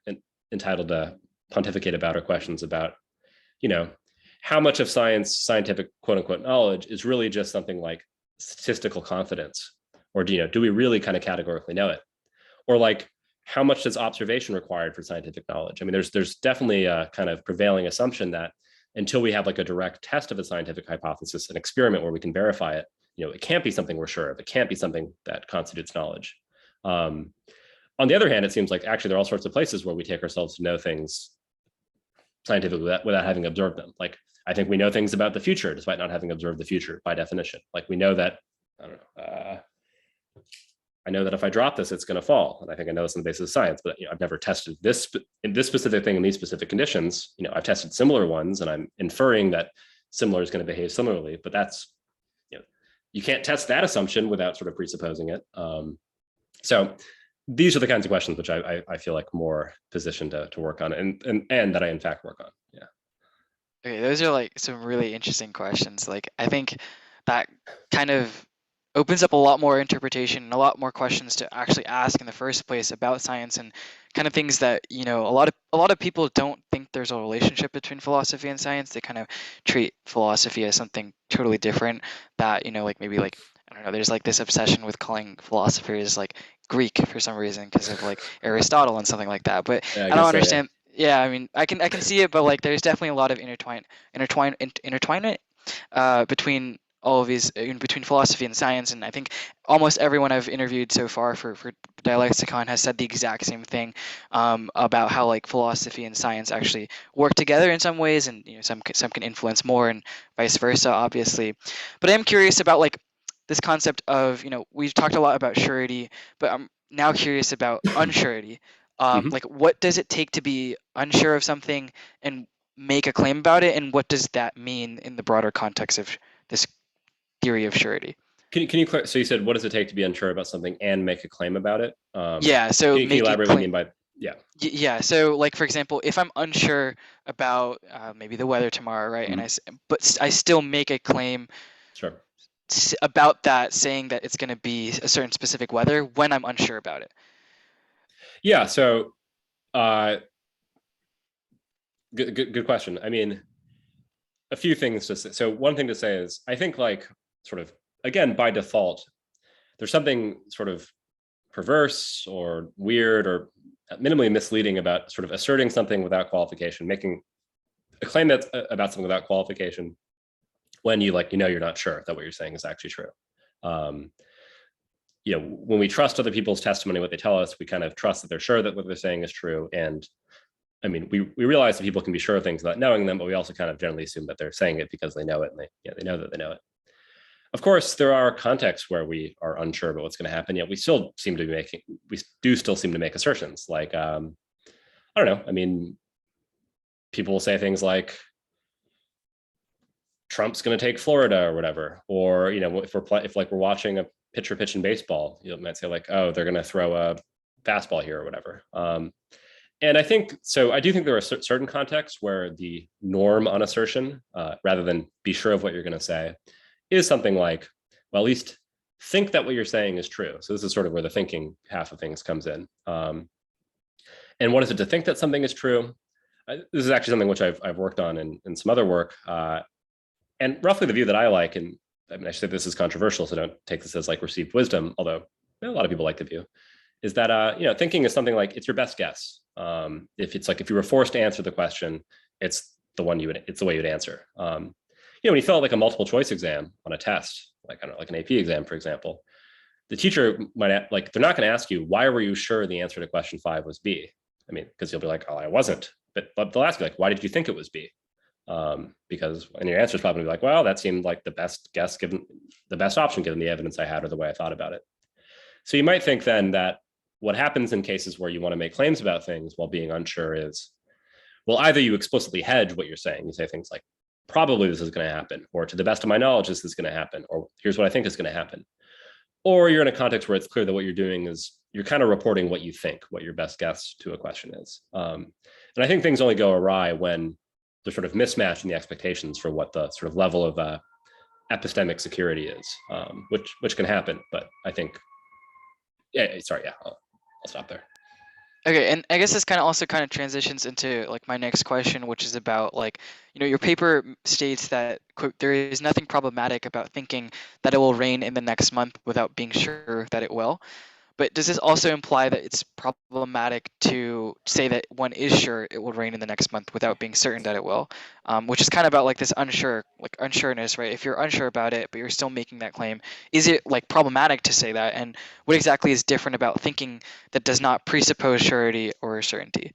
entitled to pontificate about are questions about, how much of scientific quote unquote knowledge is really just something like statistical confidence, or do we really kind of categorically know it, or like how much does observation required for scientific knowledge? I mean, there's definitely a kind of prevailing assumption that until we have like a direct test of a scientific hypothesis, an experiment where we can verify it, it can't be something we're sure of. It can't be something that constitutes knowledge. On the other hand, it seems like actually there are all sorts of places where we take ourselves to know things scientifically without having observed them. Like, I think we know things about the future despite not having observed the future by definition. Like, we know that, I don't know, I know that if I drop this, it's going to fall. And I think I know this on the basis of science, but I've never tested this specific thing in these specific conditions. I've tested similar ones and I'm inferring that similar is going to behave similarly, but that's, you can't test that assumption without sort of presupposing it. So these are the kinds of questions which I feel like more positioned to work on, and that I in fact work on. Yeah. Okay, those are like some really interesting questions. Like I think that kind of opens up a lot more interpretation and a lot more questions to actually ask in the first place about science, and kind of things that a lot of people don't think there's a relationship between philosophy and science. They kind of treat philosophy as something totally different, that like maybe like, I don't know, there's like this obsession with calling philosophers like Greek for some reason because of like Aristotle and something like that. But Yeah, I I don't guess so, yeah. understand. Yeah, I mean, I can see it, but like, there's definitely a lot of intertwinement between all of these, between philosophy and science. And I think almost everyone I've interviewed so far for Dialexicon has said the exact same thing, about how like philosophy and science actually work together in some ways, and some can influence more, and vice versa, obviously. But I am curious about like this concept of, we've talked a lot about surety, but I'm now curious about unsurety. Mhm. Like, what does it take to be unsure of something and make a claim about it, and what does that mean in the broader context of this theory of surety? So you said, what does it take to be unsure about something and make a claim about it? Yeah, so Can you make a elaborate what you claim. mean by, yeah, Yeah, so like, for example, if I'm unsure about maybe the weather tomorrow, right, and Mhm. I still make a claim Sure. about that, saying that it's going to be a certain specific weather when I'm unsure about it. Yeah. So, uh, good question. I mean, a few things to say. So one thing to say is, I think like sort of, again, by default, there's something sort of perverse or weird or minimally misleading about sort of asserting something without qualification, making a claim that's about something without qualification when you're not sure that what you're saying is actually true. Um, when we trust other people's testimony, what they tell us, we kind of trust that they're sure that what they're saying is true. And I mean, we realize that people can be sure of things without knowing them, but we also kind of generally assume that they're saying it because they know it, and they know that they know it. Of course, there are contexts where we are unsure about what's going to happen, yet we do still seem to make assertions. Like, I don't know. I mean, people will say things like Trump's going to take Florida or whatever, or if we're watching a pitcher pitch in baseball, you might say like, oh, they're going to throw a fastball here or whatever. And I think so. I do think there are certain contexts where the norm on assertion, rather than be sure of what you're going to say, is something like, well, at least think that what you're saying is true. So this is sort of where the thinking half of things comes in. And what is it to think that something is true? This is actually something which I've worked on in some other work. And roughly the view that I like, and I mean, I should say this is controversial, so don't take this as like received wisdom, although a lot of people like the view, is that thinking is something like it's your best guess. If you were forced to answer the question, it's the way you'd answer. When you fill out like a multiple choice exam on a test, like I don't know, like an AP exam, for example, the teacher might they're not going to ask you, why were you sure the answer to question 5 was B? I mean, because you'll be like, oh, I wasn't. But they'll ask you like, why did you think it was B? And your answer is probably like, well, that seemed like the best guess given the best option given the evidence I had or the way I thought about it. So you might think then that what happens in cases where you want to make claims about things while being unsure is, well, either you explicitly hedge what you're saying, you say things like, probably this is going to happen, or to the best of my knowledge, this is going to happen, or here's what I think is going to happen. Or you're in a context where it's clear that what you're doing is you're kind of reporting what you think, what your best guess to a question is. And I think things only go awry when there's sort of mismatch in the expectations for what the sort of level of epistemic security is, which can happen. But I think, I'll stop there. Okay, and I guess this also kind of transitions into like my next question, which is about like, your paper states that, quote, there is nothing problematic about thinking that it will rain in the next month without being sure that it will. But does this also imply that it's problematic to say that one is sure it will rain in the next month without being certain that it will? Which is kind of about like this unsureness, right? If you're unsure about it, but you're still making that claim, is it like problematic to say that? And what exactly is different about thinking that does not presuppose surety or certainty?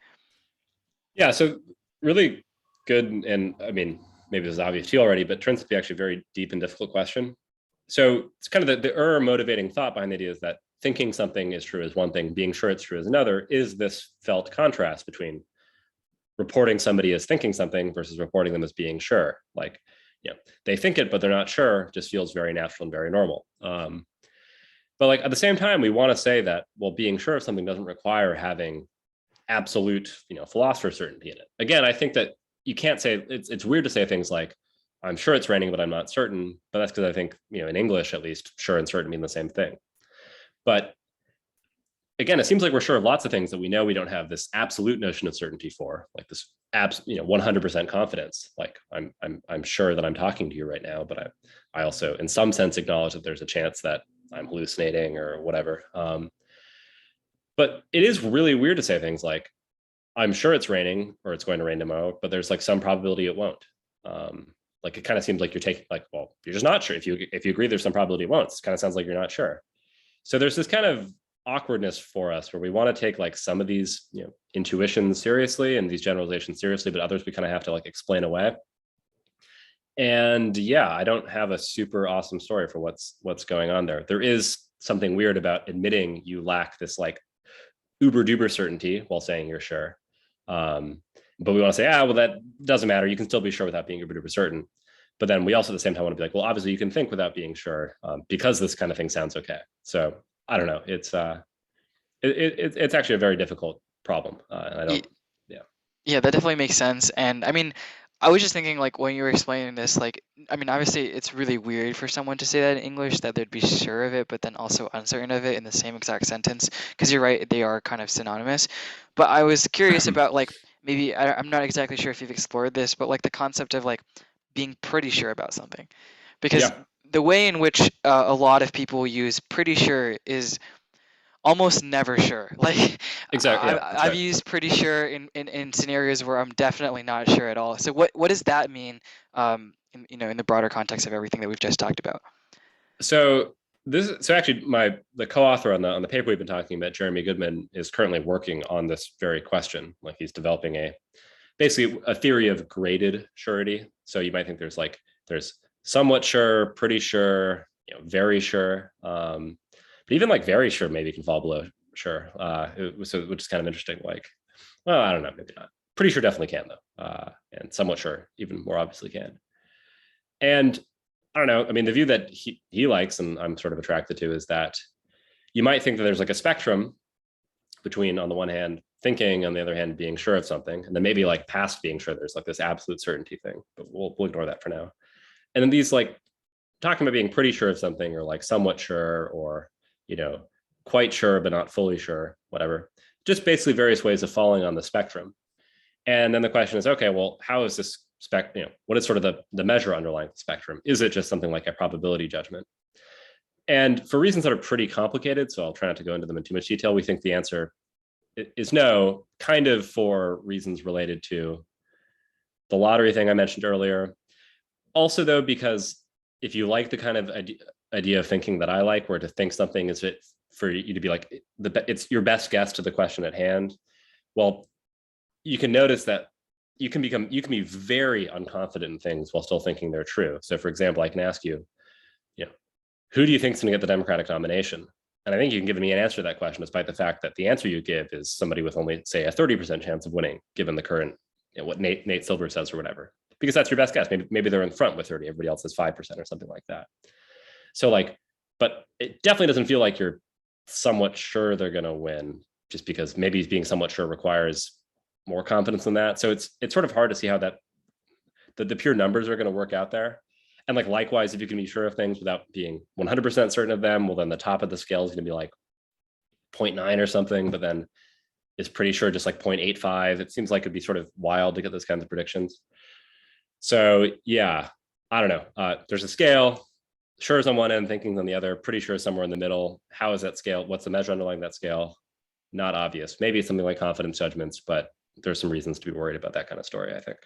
Yeah, so really good, and I mean, maybe this is obvious to you already, but turns out to be actually a very deep and difficult question. So it's kind of the motivating thought behind the idea is that thinking something is true is one thing, being sure it's true is another, is this felt contrast between reporting somebody as thinking something versus reporting them as being sure. Like, they think it, but they're not sure, just feels very natural and very normal. But like at the same time, we want to say that, well, being sure of something doesn't require having absolute, philosopher certainty in it. Again, I think that you can't say it's weird to say things like, I'm sure it's raining, but I'm not certain. But that's because I think, in English, at least, sure and certain mean the same thing. But again, it seems like we're sure of lots of things that we know we don't have this absolute notion of certainty for, like this 100% confidence. Like I'm sure that I'm talking to you right now, but I also, in some sense, acknowledge that there's a chance that I'm hallucinating or whatever. But it is really weird to say things like, I'm sure it's raining or it's going to rain tomorrow, but there's like some probability it won't. Like it kind of seems like you're taking like, well, you're just not sure. If you agree there's some probability it won't, it kind of sounds like you're not sure. So there's this kind of awkwardness for us where we want to take like some of these, intuitions seriously and these generalizations seriously, but others we kind of have to like explain away. And yeah, I don't have a super awesome story for what's going on there. There is something weird about admitting you lack this like uber duper certainty while saying you're sure. But we want to say, well, that doesn't matter. You can still be sure without being uber duper certain. But then we also at the same time want to be like, well, obviously you can think without being sure, because this kind of thing sounds okay. So I don't know. It's actually a very difficult problem. And I don't, yeah. Yeah, that definitely makes sense. And I mean, I was just thinking like when you were explaining this, like, I mean, obviously it's really weird for someone to say that in English, that they'd be sure of it, but then also uncertain of it in the same exact sentence. Because you're right, they are kind of synonymous. But I was curious about like, maybe, I'm not exactly sure if you've explored this, but like the concept of like being pretty sure about something. Because Yeah. the way in which a lot of people use pretty sure is almost never sure. Like Exactly. Yeah, I've right. used pretty sure in scenarios where I'm definitely not sure at all. So what does that mean, in the broader context of everything that we've just talked about? So actually the co-author on the paper we've been talking about, Jeremy Goodman, is currently working on this very question. Like he's developing basically a theory of graded surety. So you might think there's somewhat sure, pretty sure, very sure. But even like very sure maybe can fall below sure. Which is kind of interesting. Like, well, I don't know, maybe not. Pretty sure definitely can though, and somewhat sure even more obviously can. And I don't know. I mean, the view that he likes and I'm sort of attracted to is that you might think that there's like a spectrum between, on the one hand, thinking, on the other hand, being sure of something, and then maybe like past being sure, there's like this absolute certainty thing. But we'll ignore that for now. And then these like talking about being pretty sure of something, or like somewhat sure, or quite sure but not fully sure, whatever. Just basically various ways of falling on the spectrum. And then the question is, okay, well, how is this what is sort of the measure underlying the spectrum? Is it just something like a probability judgment? And for reasons that are pretty complicated, so I'll try not to go into them in too much detail, we think the answer is no, kind of for reasons related to the lottery thing I mentioned earlier. Also, though, because if you like the kind of idea of thinking that I like, where to think something is it for you to be like, it's your best guess to the question at hand. Well, you can notice that you can be very unconfident in things while still thinking they're true. So for example, I can ask you, who do you think is going to get the Democratic nomination? And I think you can give me an answer to that question, despite the fact that the answer you give is somebody with only, say, a 30% chance of winning, given the current, what Nate Silver says or whatever, because that's your best guess. Maybe they're in front with 30, everybody else has 5% or something like that. So like, but it definitely doesn't feel like you're somewhat sure they're going to win, just because maybe being somewhat sure requires more confidence than that. So it's sort of hard to see how that the pure numbers are going to work out there. And like likewise, if you can be sure of things without being 100% certain of them, well, then the top of the scale is going to be like 0.9 or something, but then is pretty sure just like 0.85. It seems like it'd be sort of wild to get those kinds of predictions. So yeah, I don't know. There's a scale. Sure is on one end, thinking on the other, pretty sure somewhere in the middle. How is that scale? What's the measure underlying that scale? Not obvious. Maybe it's something like confidence judgments, but there's some reasons to be worried about that kind of story, I think.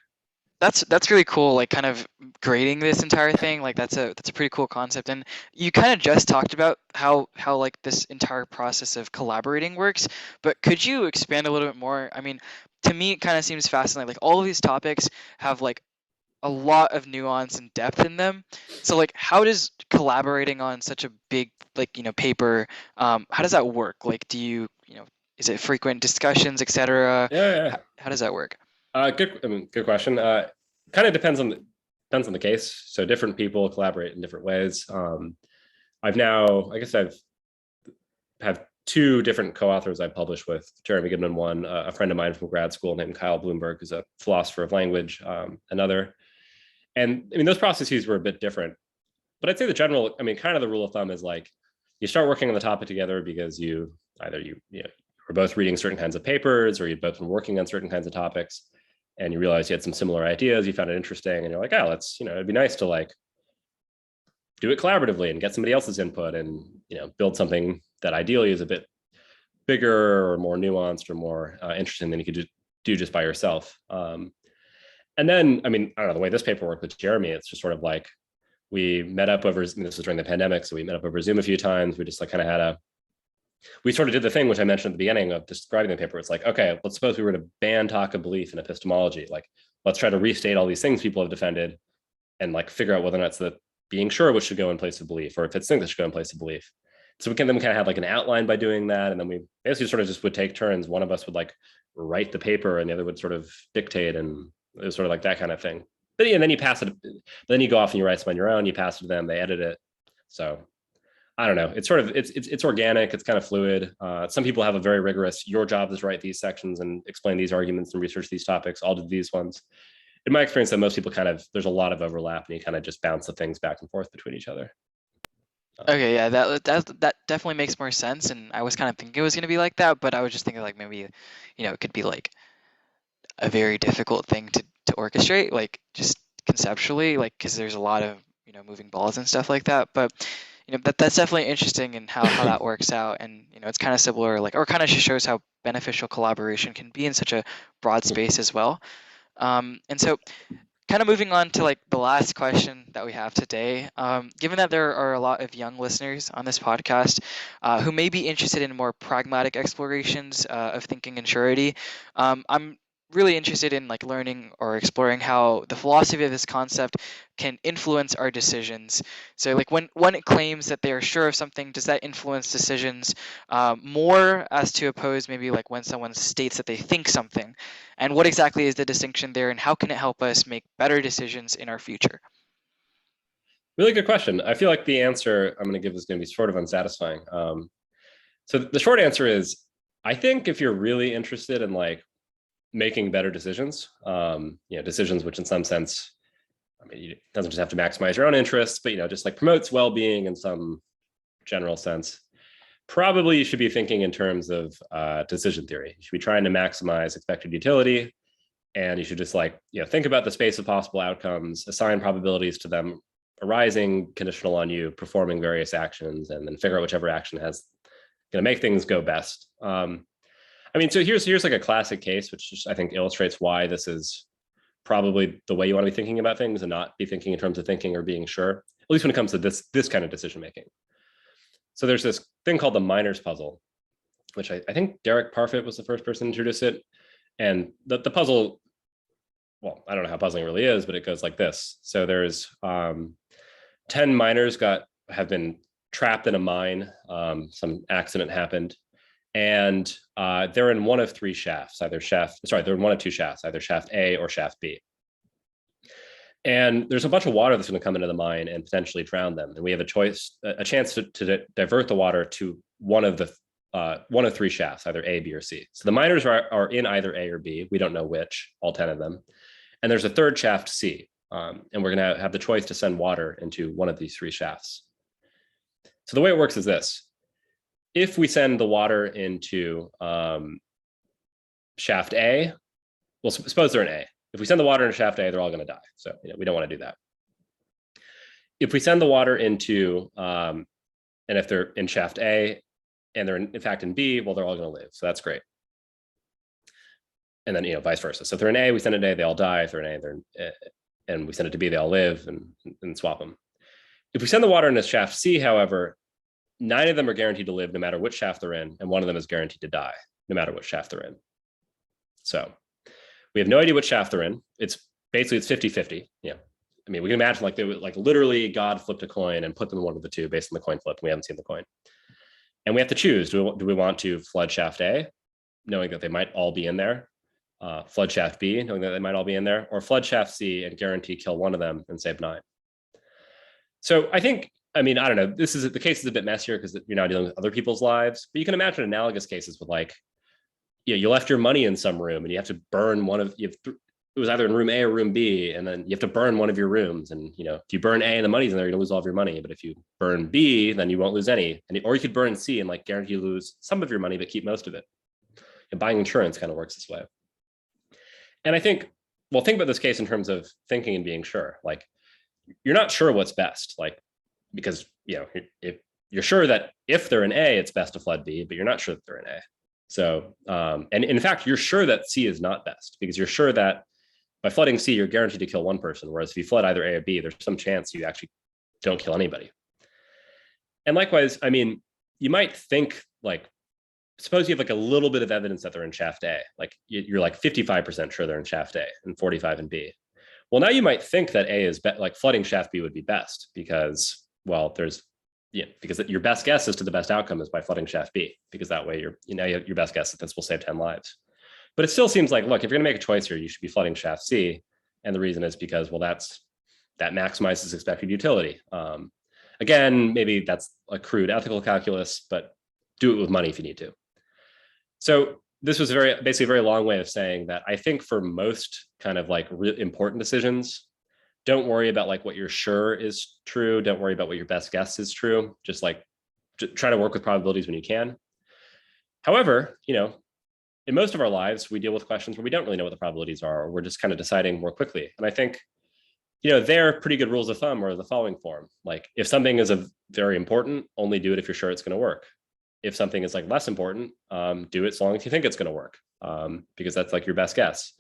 That's really cool, like kind of grading this entire thing. Like that's a pretty cool concept. And you kind of just talked about how like this entire process of collaborating works, but could you expand a little bit more? I mean, to me it kind of seems fascinating. Like all of these topics have like a lot of nuance and depth in them. So like how does collaborating on such a big like paper, how does that work? Like do you, is it frequent discussions, etc.? Yeah. How does that work? Good question. Kind of depends on the case. So different people collaborate in different ways. I have two different co-authors I published with. Jeremy Goodman, one, a friend of mine from grad school named Kyle Bloomberg, who's a philosopher of language, another. And I mean, those processes were a bit different, but I'd say kind of the rule of thumb is like, you start working on the topic together because you were both reading certain kinds of papers, or you'd both been working on certain kinds of topics, and you realize you had some similar ideas, you found it interesting, and you're like, it'd be nice to like do it collaboratively and get somebody else's input and, build something that ideally is a bit bigger or more nuanced or more interesting than you could just do just by yourself. And then, I mean, I don't know, the way this paper worked with Jeremy, it's just sort of like we met up over, I mean, this was during the pandemic, so we met up over Zoom a few times. We just like kind of we sort of did the thing which I mentioned at the beginning of describing the paper. It's like, okay, let's suppose we were to ban talk of belief in epistemology. Like, let's try to restate all these things people have defended and like figure out whether or not it's the being sure which should go in place of belief, or if it's things that should go in place of belief. So we can then kind of have like an outline by doing that. And then we basically sort of just would take turns. One of us would like write the paper and the other would sort of dictate, and it was sort of like that kind of thing. But yeah, then you pass it, then you go off and you write some on your own, you pass it to them, they edit it. So I don't know. It's sort of, it's organic. It's kind of fluid. Some people have a very rigorous, your job is to write these sections and explain these arguments and research these topics. I'll do these ones. In my experience, that most people kind of, there's a lot of overlap and you kind of just bounce the things back and forth between each other. Okay, yeah, that definitely makes more sense. And I was kind of thinking it was going to be like that, but I was just thinking like maybe, it could be like a very difficult thing to orchestrate, like just conceptually, like because there's a lot of moving balls and stuff like that. But that's definitely interesting in how that works out. And it's kind of similar, like, or kind of just shows how beneficial collaboration can be in such a broad space as well. And so kind of moving on to like the last question that we have today, given that there are a lot of young listeners on this podcast who may be interested in more pragmatic explorations of thinking and surety, I'm really interested in like learning or exploring how the philosophy of this concept can influence our decisions. So like when it claims that they are sure of something, does that influence decisions more as to oppose maybe like when someone states that they think something? And what exactly is the distinction there, and how can it help us make better decisions in our future? Really good question. I feel like the answer I'm going to give is going to be sort of unsatisfying. So the short answer is, I think if you're really interested in like making better decisions, decisions which in some sense, I mean, it doesn't just have to maximize your own interests, but just like promotes well-being in some general sense, probably you should be thinking in terms of decision theory. You should be trying to maximize expected utility, and you should just like think about the space of possible outcomes, assign probabilities to them arising, conditional on you performing various actions, and then figure out whichever action has going to make things go best. I mean, so here's like a classic case, which just, I think illustrates why this is probably the way you want to be thinking about things and not be thinking in terms of thinking or being sure, at least when it comes to this kind of decision making. So there's this thing called the miner's puzzle, which I think Derek Parfit was the first person to introduce it. And the puzzle, well, I don't know how puzzling really is, but it goes like this. So there's 10 miners have been trapped in a mine. Some accident happened. And they're in one of three shafts, they're in one of two shafts, either shaft A or shaft B. And there's a bunch of water that's going to come into the mine and potentially drown them. And we have a chance to divert the water to one of three shafts, either A, B, or C. So the miners are in either A or B. We don't know which, all 10 of them. And there's a third shaft, C. And we're going to have the choice to send water into one of these three shafts. So the way it works is this. If we send the water into shaft A, well, suppose they're in A. If we send the water into shaft A, they're all going to die. So we don't want to do that. If we send the water into, and if they're in shaft A and they're in fact in B, well, they're all going to live. So that's great. And then, vice versa. So if they're in A, we send it to A, they all die. If they're in A, and we send it to B, they all live and swap them. If we send the water into shaft C, however, 9 of them are guaranteed to live no matter which shaft they're in, and 1 of them is guaranteed to die no matter which shaft they're in. So we have no idea which shaft they're in. It's 50-50. I mean, we can imagine like they would like literally God flipped a coin and put them in one of the two based on the coin flip. We haven't seen the coin. And we have to choose. Do we want to flood shaft A, knowing that they might all be in there, flood shaft B, knowing that they might all be in there, or flood shaft C and guarantee kill 1 of them and save 9? So I don't know, the case is a bit messier because you're now dealing with other people's lives, but you can imagine analogous cases with like, you left your money in some room and you have to burn it was either in room A or room B, and then you have to burn one of your rooms. And, if you burn A and the money's in there, you're gonna lose all of your money. But if you burn B, then you won't lose any. Or you could burn C and like guarantee you lose some of your money, but keep most of it. And buying insurance kind of works this way. And I think about this case in terms of thinking and being sure. Like, you're not sure what's best, like, because if you're sure that if they're in A, it's best to flood B, but you're not sure that they're in A. So, and in fact, you're sure that C is not best because you're sure that by flooding C, you're guaranteed to kill one person. Whereas if you flood either A or B, there's some chance you actually don't kill anybody. And likewise, I mean, you might think like, suppose you have like a little bit of evidence that they're in shaft A, like you're like 55% sure they're in shaft A and 45 in B. Well, now you might think that A is like flooding shaft B would be best because, well, because your best guess as to the best outcome is by flooding shaft B, because that way your best guess that this will save 10 lives. But it still seems like, look, if you're gonna make a choice here, you should be flooding shaft C. And the reason is because, well, that maximizes expected utility. Again, maybe that's a crude ethical calculus, but do it with money if you need to. So this was basically a very long way of saying that I think for most kind of like important decisions, don't worry about like what you're sure is true. Don't worry about what your best guess is true. Just like try to work with probabilities when you can. However, in most of our lives, we deal with questions where we don't really know what the probabilities are, or we're just kind of deciding more quickly. And I think, their pretty good rules of thumb are the following form. Like if something is very important, only do it if you're sure it's going to work. If something is like less important, do it so long as you think it's going to work, because that's like your best guess.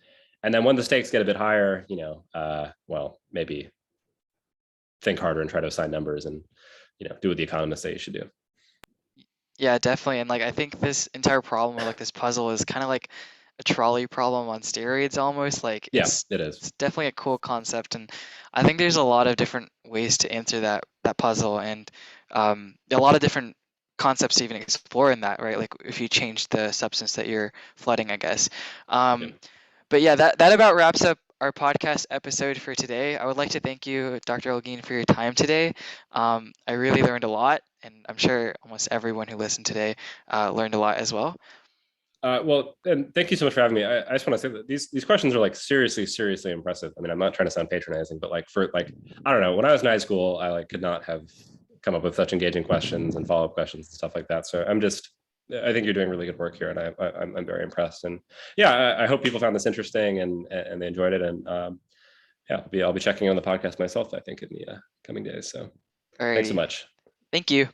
And then when the stakes get a bit higher, well, maybe think harder and try to assign numbers and, do what the economists say you should do. Yeah, definitely. And like I think this entire problem or like this puzzle is kind of like a trolley problem on steroids almost. Like Yeah, it's it is. it's definitely a cool concept, and I think there's a lot of different ways to answer that puzzle, and a lot of different concepts to even explore in that, right? Like if you change the substance that you're flooding, I guess. Yeah. But yeah, that about wraps up our podcast episode for today. I would like to thank you, Dr. Holguin, for your time today. I really learned a lot, and I'm sure almost everyone who listened today learned a lot as well. Well, and thank you so much for having me. I just want to say that these questions are like seriously impressive. I mean, I'm not trying to sound patronizing, but like I don't know, when I was in high school, I like could not have come up with such engaging questions and follow-up questions and stuff like that. So I think you're doing really good work here, and I'm very impressed. And yeah, I hope people found this interesting and they enjoyed it. And yeah, I'll be checking on the podcast myself, I think, in the coming days. So thanks so much. Thank you.